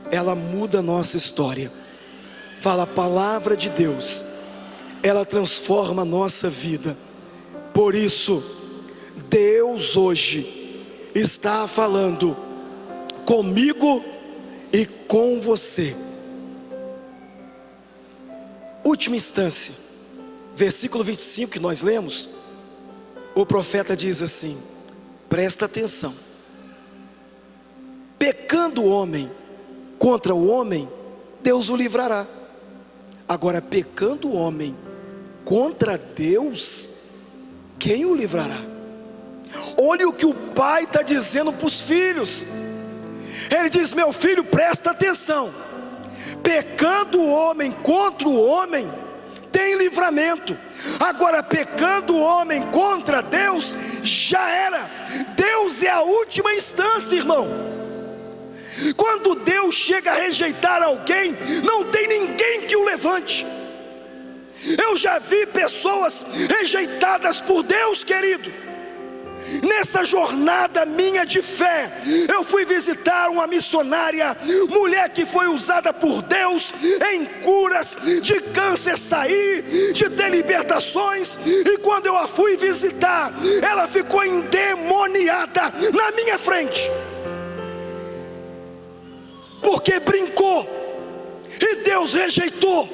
ela muda a nossa história. Fala: a palavra de Deus, ela transforma a nossa vida. Por isso, Deus hoje está falando comigo e com você. Última instância, versículo 25 que nós lemos, o profeta diz assim: presta atenção. Pecando o homem contra o homem, Deus o livrará. Agora, pecando o homem contra Deus, quem o livrará? Olha o que o pai está dizendo para os filhos. Ele diz: meu filho, presta atenção. Pecando o homem contra o homem, tem livramento. Agora, pecando o homem contra Deus, já era. Deus é a última instância, irmão. Quando Deus chega a rejeitar alguém, não tem ninguém que o levante. Eu já vi pessoas rejeitadas por Deus, querido. Nessa jornada minha de fé, eu fui visitar uma missionária, mulher que foi usada por Deus em curas de câncer sair, de ter libertações. E quando eu a fui visitar, ela ficou endemoniada na minha frente, porque brincou, e Deus rejeitou.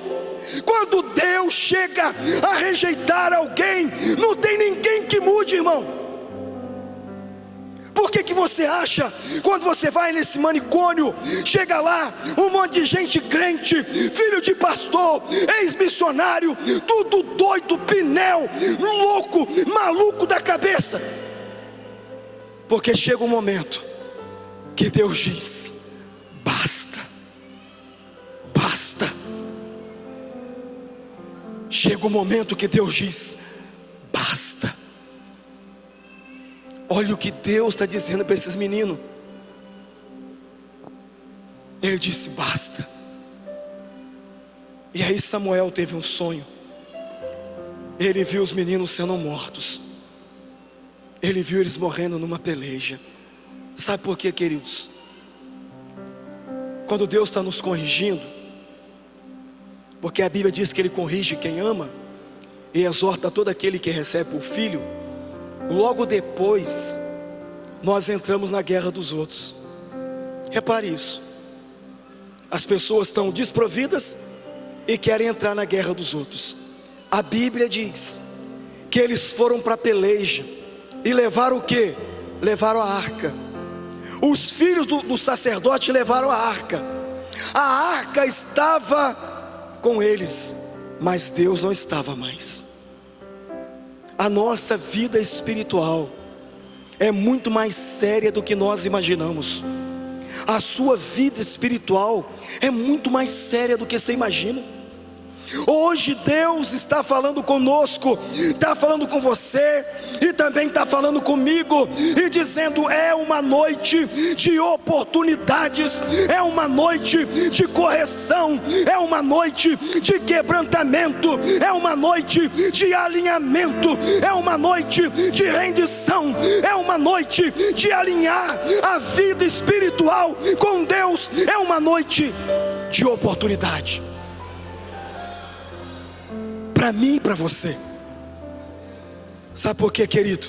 Quando Deus chega a rejeitar alguém, não tem ninguém que mude, irmão. Por que você acha, quando você vai nesse manicômio, chega lá um monte de gente crente, filho de pastor, ex-missionário, tudo doido, pinel, louco, maluco da cabeça? Porque chega um momento que Deus diz: basta, basta. Chega um momento que Deus diz: basta. Olha o que Deus está dizendo para esses meninos. Ele disse: basta. E aí Samuel teve um sonho. Ele viu os meninos sendo mortos. Ele viu eles morrendo numa peleja. Sabe por quê, queridos? Quando Deus está nos corrigindo, porque a Bíblia diz que Ele corrige quem ama e exorta todo aquele que recebe por filho. Logo depois, nós entramos na guerra dos outros. Repare isso. As pessoas estão desprovidas e querem entrar na guerra dos outros. A Bíblia diz que eles foram para a peleja e levaram o quê? Levaram a arca. Os filhos do sacerdote levaram a arca. A arca estava com eles, mas Deus não estava mais. A nossa vida espiritual é muito mais séria do que nós imaginamos. A sua vida espiritual é muito mais séria do que você imagina. Hoje Deus está falando conosco, está falando com você e também está falando comigo e dizendo: é uma noite de oportunidades, é uma noite de correção, é uma noite de quebrantamento, é uma noite de alinhamento, é uma noite de rendição, é uma noite de alinhar a vida espiritual com Deus, é uma noite de oportunidade. Para mim e para você. Sabe por quê, querido?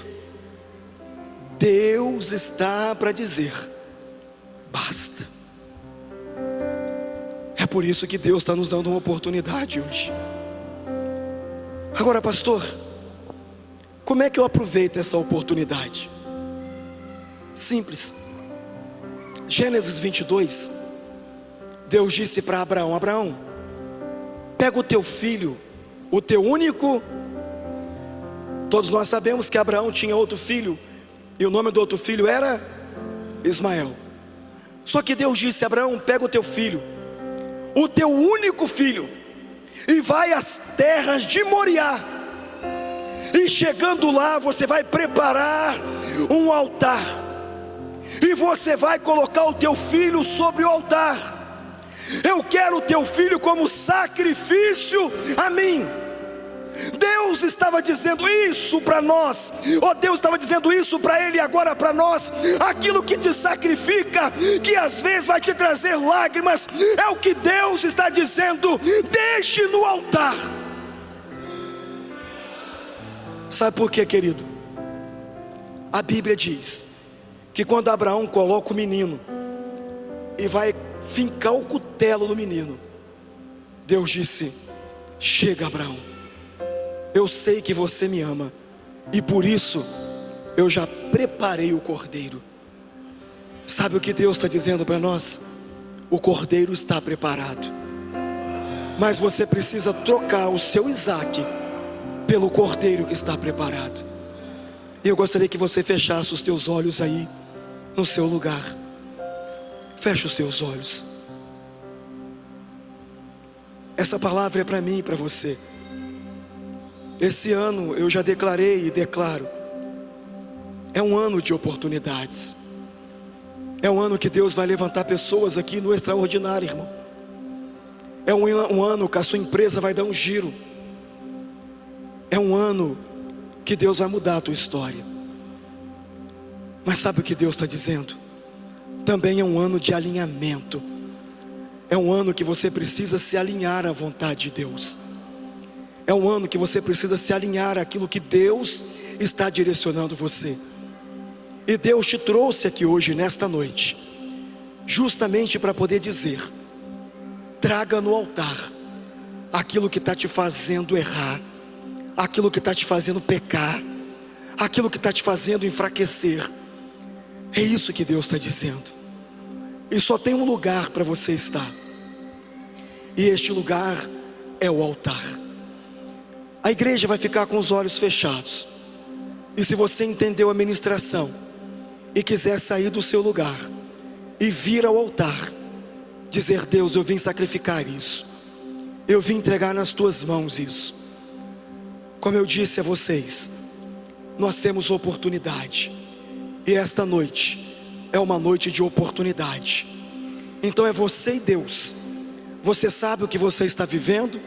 Deus está para dizer: basta. É por isso que Deus está nos dando uma oportunidade hoje. Agora, pastor, como é que eu aproveito essa oportunidade? Simples. Gênesis 22, Deus disse para Abraão: Abraão, pega o teu filho, o teu único. Todos nós sabemos que Abraão tinha outro filho, e o nome do outro filho era Ismael. Só que Deus disse: Abraão, pega o teu filho, o teu único filho, e vai às terras de Moriá, e chegando lá você vai preparar um altar, e você vai colocar o teu filho sobre o altar. Eu quero o teu filho como sacrifício a mim. Deus estava dizendo isso para nós, ou Deus estava dizendo isso para ele e agora para nós. Aquilo que te sacrifica, que às vezes vai te trazer lágrimas, é o que Deus está dizendo: deixe no altar. Sabe por quê, querido? A Bíblia diz que quando Abraão coloca o menino e vai fincar o cutelo no menino, Deus disse: chega, Abraão, eu sei que você me ama, e por isso eu já preparei o cordeiro. Sabe o que Deus está dizendo para nós? O cordeiro está preparado, mas você precisa trocar o seu Isaac pelo cordeiro que está preparado. E eu gostaria que você fechasse os teus olhos aí no seu lugar. Feche os teus olhos. Essa palavra é para mim e para você. Esse ano eu já declarei e declaro: é um ano de oportunidades. É um ano que Deus vai levantar pessoas aqui no extraordinário, irmão. É um ano que a sua empresa vai dar um giro. É um ano que Deus vai mudar a tua história. Mas sabe o que Deus está dizendo? Também é um ano de alinhamento. É um ano que você precisa se alinhar à vontade de Deus. É um ano que você precisa se alinhar àquilo que Deus está direcionando você. E Deus te trouxe aqui hoje, nesta noite, justamente para poder dizer: traga no altar aquilo que está te fazendo errar, aquilo que está te fazendo pecar, aquilo que está te fazendo enfraquecer. É isso que Deus está dizendo. E só tem um lugar para você estar, e este lugar é o altar. A igreja vai ficar com os olhos fechados, e se você entendeu a ministração e quiser sair do seu lugar e vir ao altar, dizer: Deus, eu vim sacrificar isso, eu vim entregar nas tuas mãos isso. Como eu disse a vocês, nós temos oportunidade, e esta noite é uma noite de oportunidade. Então é você e Deus. Você sabe o que você está vivendo,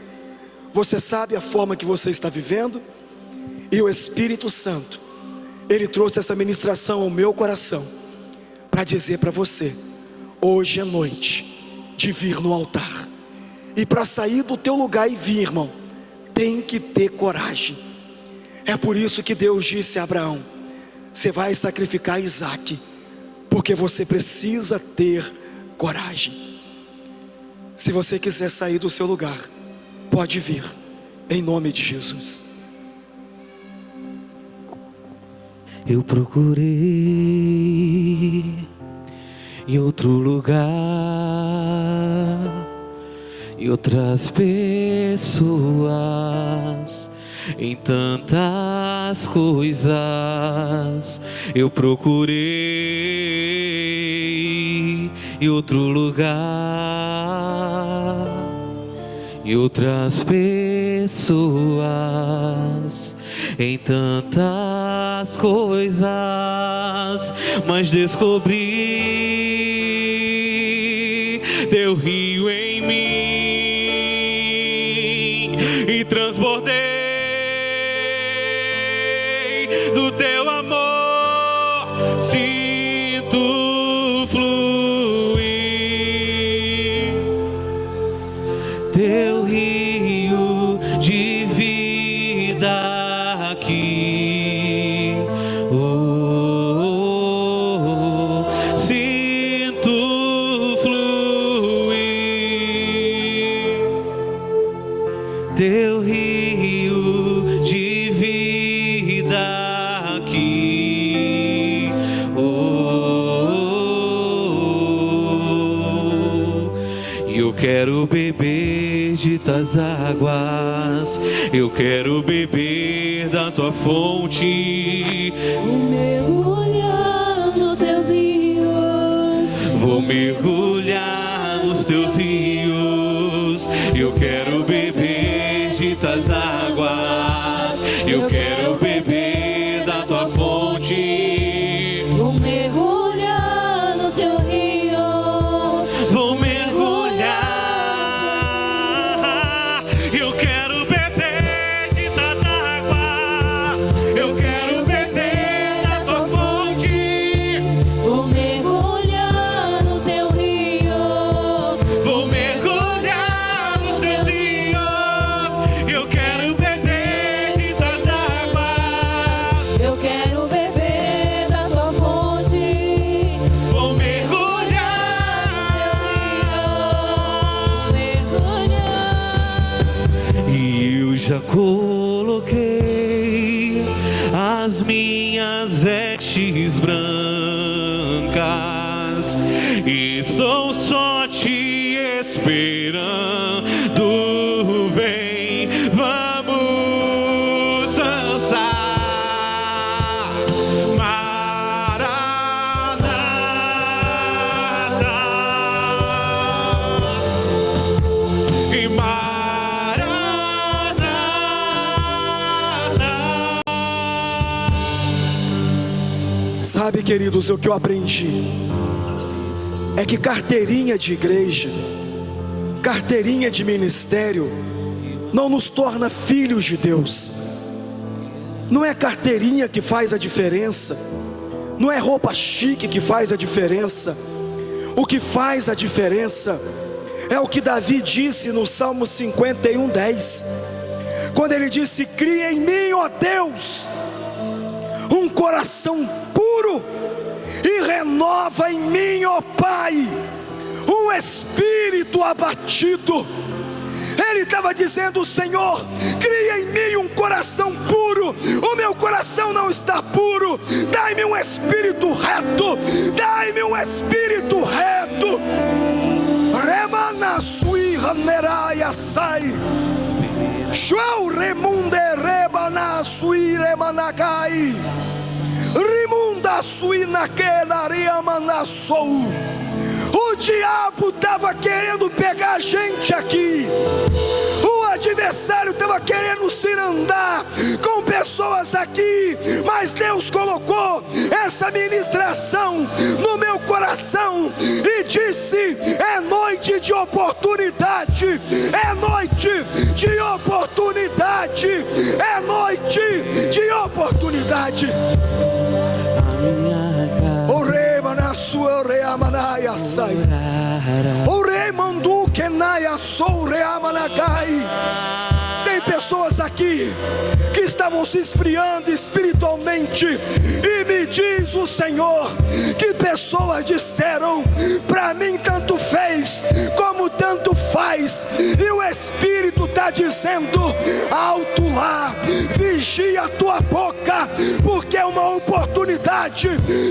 você sabe a forma que você está vivendo, e o Espírito Santo, Ele trouxe essa ministração ao meu coração para dizer para você: hoje é noite de vir no altar. E para sair do teu lugar e vir, irmão, tem que ter coragem. É por isso que Deus disse a Abraão: você vai sacrificar Isaac, porque você precisa ter coragem. Se você quiser sair do seu lugar, pode vir, em nome de Jesus. Eu procurei em outro lugar, e outras pessoas, em tantas coisas eu procurei, em outro lugar, e outras pessoas, em tantas coisas, mas descobri teu rio em mim e transbordei do teu amor, sinto fluir teu rio de vida aqui. Sinto fluir teu rio de vida aqui. Eu quero beber de tuas águas, eu quero beber da tua fonte. Vou mergulhar nos teus rios, Vou mergulhar nos teus rios, eu quero beber de tuas águas, eu quero beber da tua fonte. vou mergulhar nos teus rios, Vou mergulhar, eu quero beber de tuas águas, eu quero beber da tua fonte. vou mergulhar nos teus rios, Vou mergulhar nos teus rios, eu quero beber de tuas águas, eu quero beber da tua fonte. vou mergulhar. E eu já coloquei as minhas vestes brancas, estou só te esperando. Vem, vamos dançar, Maranata, e Maranata. Sabe, queridos, o que eu aprendi é que carteirinha de igreja, carteirinha de ministério, não nos torna filhos de Deus. Não é carteirinha que faz a diferença, não é roupa chique que faz a diferença. O que faz a diferença é o que Davi disse no Salmo 51:10, quando ele disse: cria em mim, ó Deus, um coração puro, e renova em mim, ó Pai, um espírito abatido. Ele estava dizendo: Senhor, cria em mim um coração puro. O meu coração não está puro. Dai-me um espírito reto. Dai-me um espírito reto. Remana sui ranerai sai. Show remunde rebana sui remanakai. Rimunda sui naquela riamana sou. O diabo estava querendo pegar a gente aqui. O adversário estava querendo cirandar com pessoas aqui, mas Deus colocou essa ministração no meu coração e disse: é noite de oportunidade, é noite de oportunidade, é noite de oportunidade. Na sua reamanaia sai. O remandu que naia sou reamanagai. Tem pessoas aqui que estavam se esfriando espiritualmente, e me diz o Senhor que pessoas disseram para mim também: tanto fez, como tanto faz. E o Espírito está dizendo: alto lá, vigia a tua boca, porque é uma oportunidade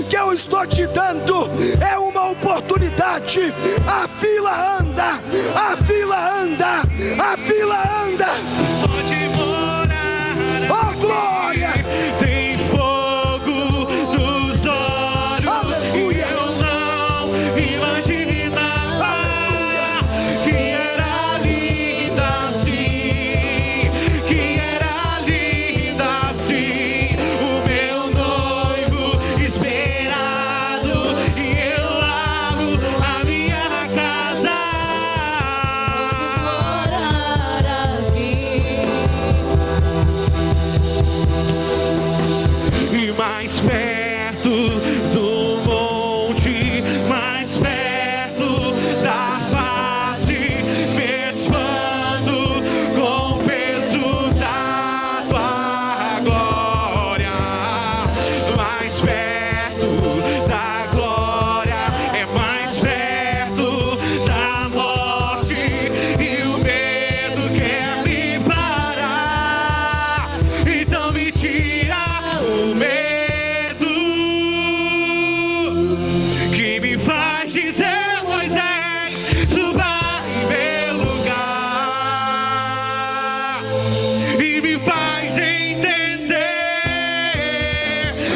que eu estou te dando, é uma oportunidade. A fila anda, a fila anda, a fila anda. Onde morar, Oh glória! tem fogo nos olhos. Aleluia. E eu não imaginava que era linda assim, que era linda assim. O meu noivo esperado, e eu amo a minha casa. morar aqui. E mais perto do monte, mais perto da face, me espanto com o peso da tua glória. Mais perto da glória, é mais perto da morte, e o medo quer me parar. Então me tira o medo que me faz dizer: Moisés, suba em meu lugar. E me faz entender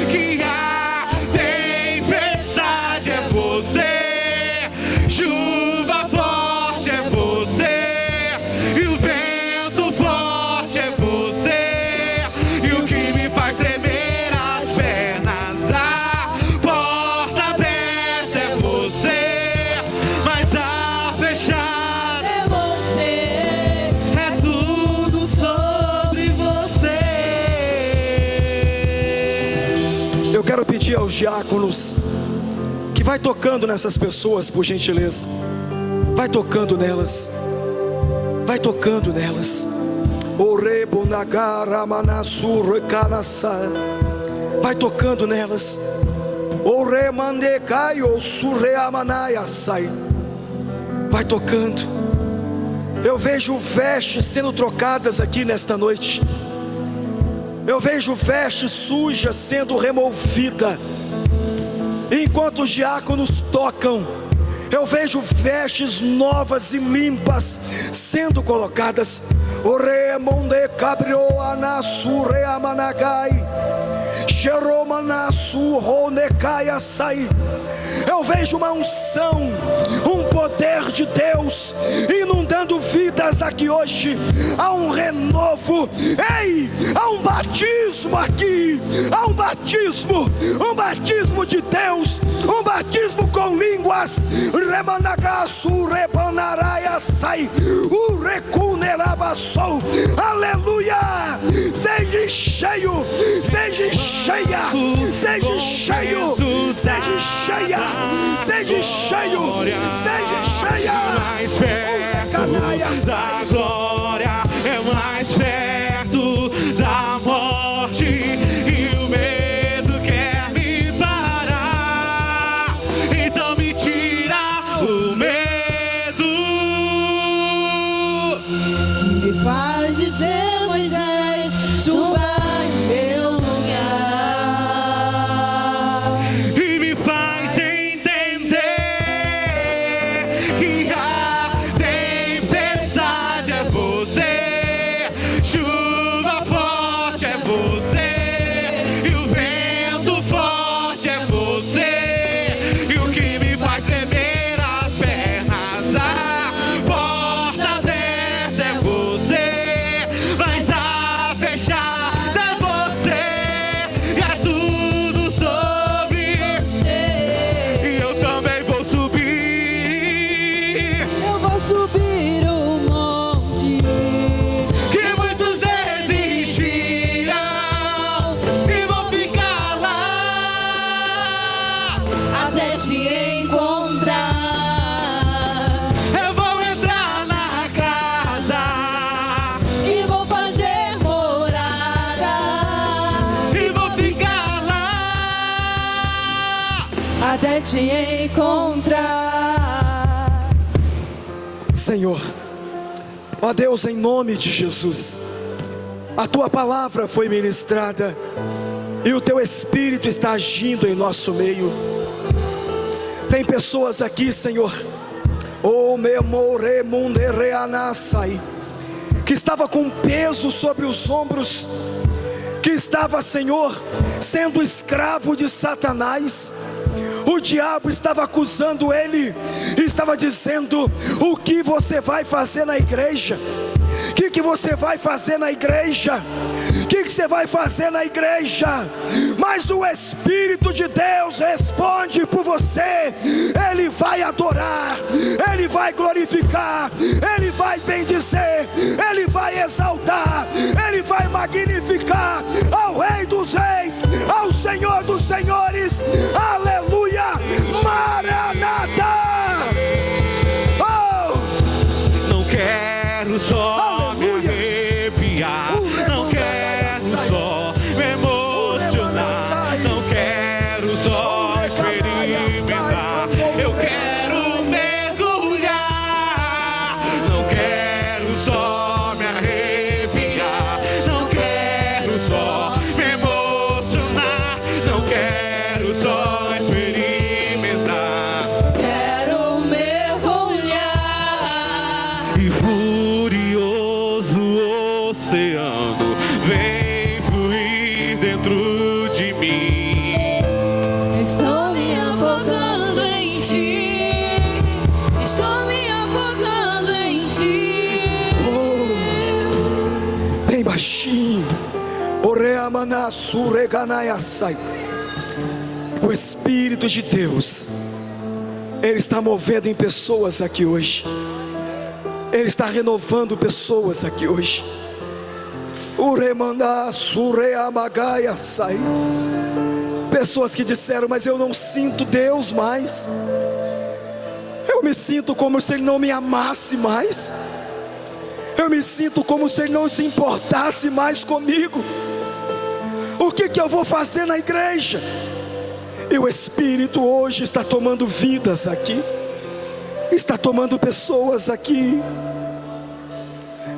que a tempestade é você, chuva forte é você, e o vento forte é você. E o que me faz tremer as pernas, a porta aberta é você, mas a fechada É você, é tudo sobre você. Eu quero pedir aos diáconos que vai tocando nessas pessoas, por gentileza. Vai tocando nelas. Vai tocando nelas. Orebo nagara manassur kanasa. Vai tocando nelas. Ore mandecaio surreamanaya sai. Vai tocando. Eu vejo vestes sendo trocadas aqui nesta noite. Eu vejo vestes sujas sendo removida. Enquanto os diáconos tocam, eu vejo vestes novas e limpas sendo colocadas. Oremonde cabrio anasu reamanagai, xeromanasu ronekai açai. Eu vejo uma unção, um poder de Deus inundando vidas aqui hoje. Há um renovo, ei, há um batismo aqui, há um batismo de Deus, um batismo com línguas. Remanagasu rebanaraia sai, urecunerabassou. Aleluia! Seja cheio, seja cheia, seja cheio, seja cheia, seja cheio, seja cheia. Mais perto da glória, é mais perto da morte, e o medo quer me parar. Então me tira o medo que me faz dizer: Moisés, suba em meu lugar. e me faz entender que a tempestade é você, chuva forte é você, e o vento forte é você, e o que me faz tremer as pernas, a porta aberta é você, mas a fechada é você, e é tudo sobre você. E eu também vou subir, Eu vou subir o monte que muitos desistirão, e vou ficar lá até te encontrar. Eu vou entrar na casa E vou fazer morada e vou ficar lá até te encontrar. Senhor, ó Deus, em nome de Jesus, a Tua palavra foi ministrada e o Teu Espírito está agindo em nosso meio. Tem pessoas aqui, Senhor, que estava com peso sobre os ombros, que estava, Senhor, sendo escravo de Satanás. O diabo estava acusando ele, estava dizendo: o que você vai fazer na igreja? O que você vai fazer na igreja? O que você vai fazer na igreja? Mas o Espírito de Deus responde por você. Ele vai adorar, Ele vai glorificar, Ele vai bendizer, Ele vai exaltar, Ele vai magnificar ao Rei dos Reis, ao Senhor dos Senhores. Aleluia, Maranata. Oh! Não quero só me arrepiar, não quero só me emocionar, não quero só experimentar, eu quero mergulhar. Não quero só me arrepiar, não quero só me emocionar, não quero só experimentar. Quero mergulhar. E furioso oceano vem fluir dentro de mim. Estou me afogando em Ti. Estou me afogando em Ti. Bem baixinho. O Espírito de Deus, Ele está movendo em pessoas aqui hoje. Ele está renovando pessoas aqui hoje. Pessoas que disseram: mas eu não sinto Deus mais. Eu me sinto como se Ele não me amasse mais. Eu me sinto como se Ele não se importasse mais comigo. O que eu vou fazer na igreja? E o Espírito hoje está tomando vidas aqui, está tomando pessoas aqui.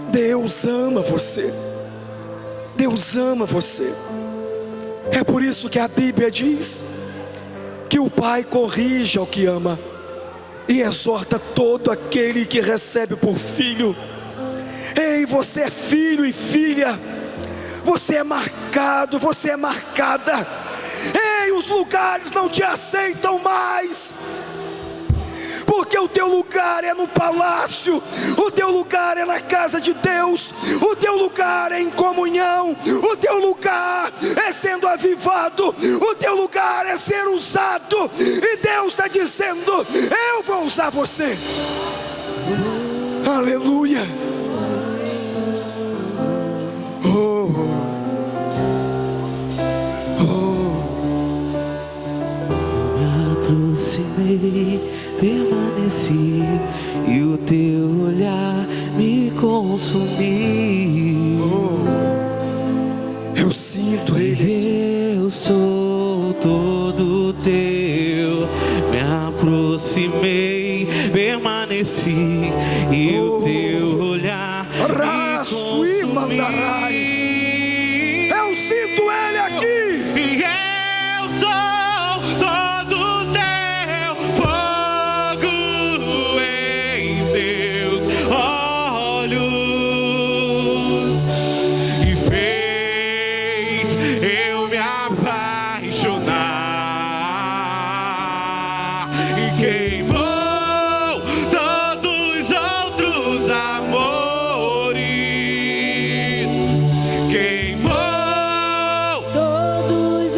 Deus ama você. Deus ama você. É por isso que a Bíblia diz que o Pai corrige ao que ama e exorta todo aquele que recebe por filho. Ei, você é filho e filha. Você é marcado, você é marcada. Ei, os lugares não te aceitam mais, porque o teu lugar é no palácio, o teu lugar é na casa de Deus, o teu lugar é em comunhão, o teu lugar é sendo avivado, o teu lugar é ser usado. E Deus está dizendo: eu vou usar você. Aleluia. Aproximei, permaneci, e o teu olhar me consumiu. Eu sinto Ele. Eu sou todo teu. Me aproximei, permaneci, e o teu olhar me consumiu. Eu sinto Ele aqui. E eu sou todo teu, fogo em seus olhos, e fez eu me apaixonar, e queimou todos os outros amores, queimou Todos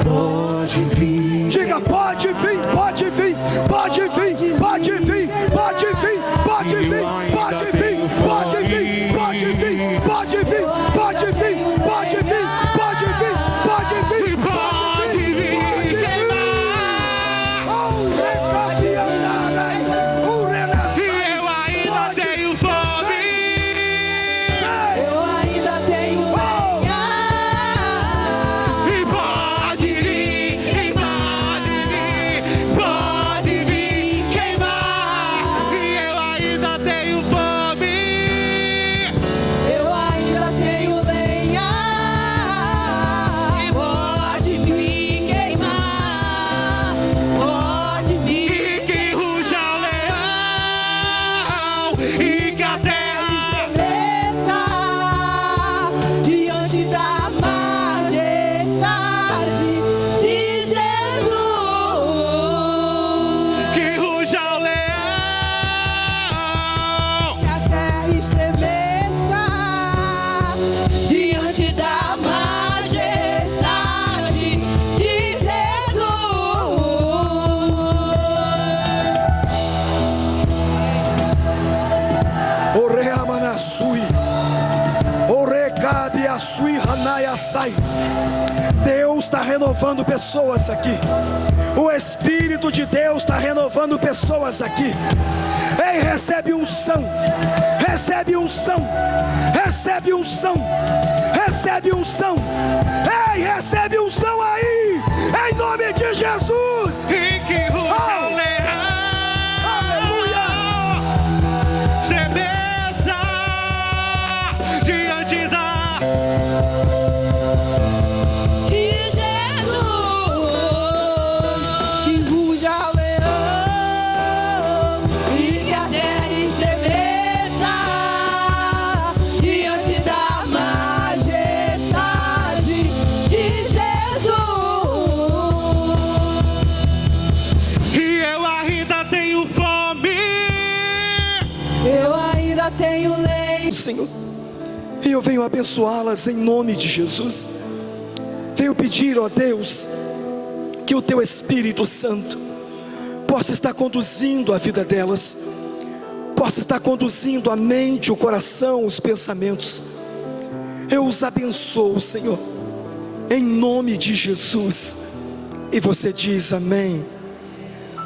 Pode vir. Diga, pode vir, pode vir, pode vir, pode vir, pode vir, pode vir, pode vir, pode vir, pode vir, pode vir, pode vir, pode vir, pode vir, pode vir, pode vir, oh, recabianai, o renascer. Eu ainda tenho fome. Eu ainda tenho lenha. E pode vir queimar de mim. Pode vir queimar. E eu ainda tenho fome. Eu ainda tenho lenha. E pode vir queimar, pode E vir. que ruja o leão. E que a terra Mesa diante da majestade de Jesus. que ruja o leão. Que a terra estremeça Diante da majestade de Jesus. Oreamanasui, Orecabiasui Hanayasai. Deus está renovando pessoas aqui. O Espírito de Deus está renovando pessoas aqui. Ei, recebe unção, recebe unção, recebe unção, recebe unção. Ei, recebe unção aí, em nome de Jesus. E que ruja o leão. Aleluia. Estremeça diante da De Jesus. que ruja leão. E que a terra estremeça diante da majestade de Jesus. e eu ainda tenho fome. Eu ainda tenho lenha. Senhor, e eu venho abençoá-las em nome de Jesus. Venho pedir, ó Deus, que o Teu Espírito Santo possa estar conduzindo a vida delas, possa estar conduzindo a mente, o coração, os pensamentos. Eu os abençoo, Senhor, em nome de Jesus. E você diz amém.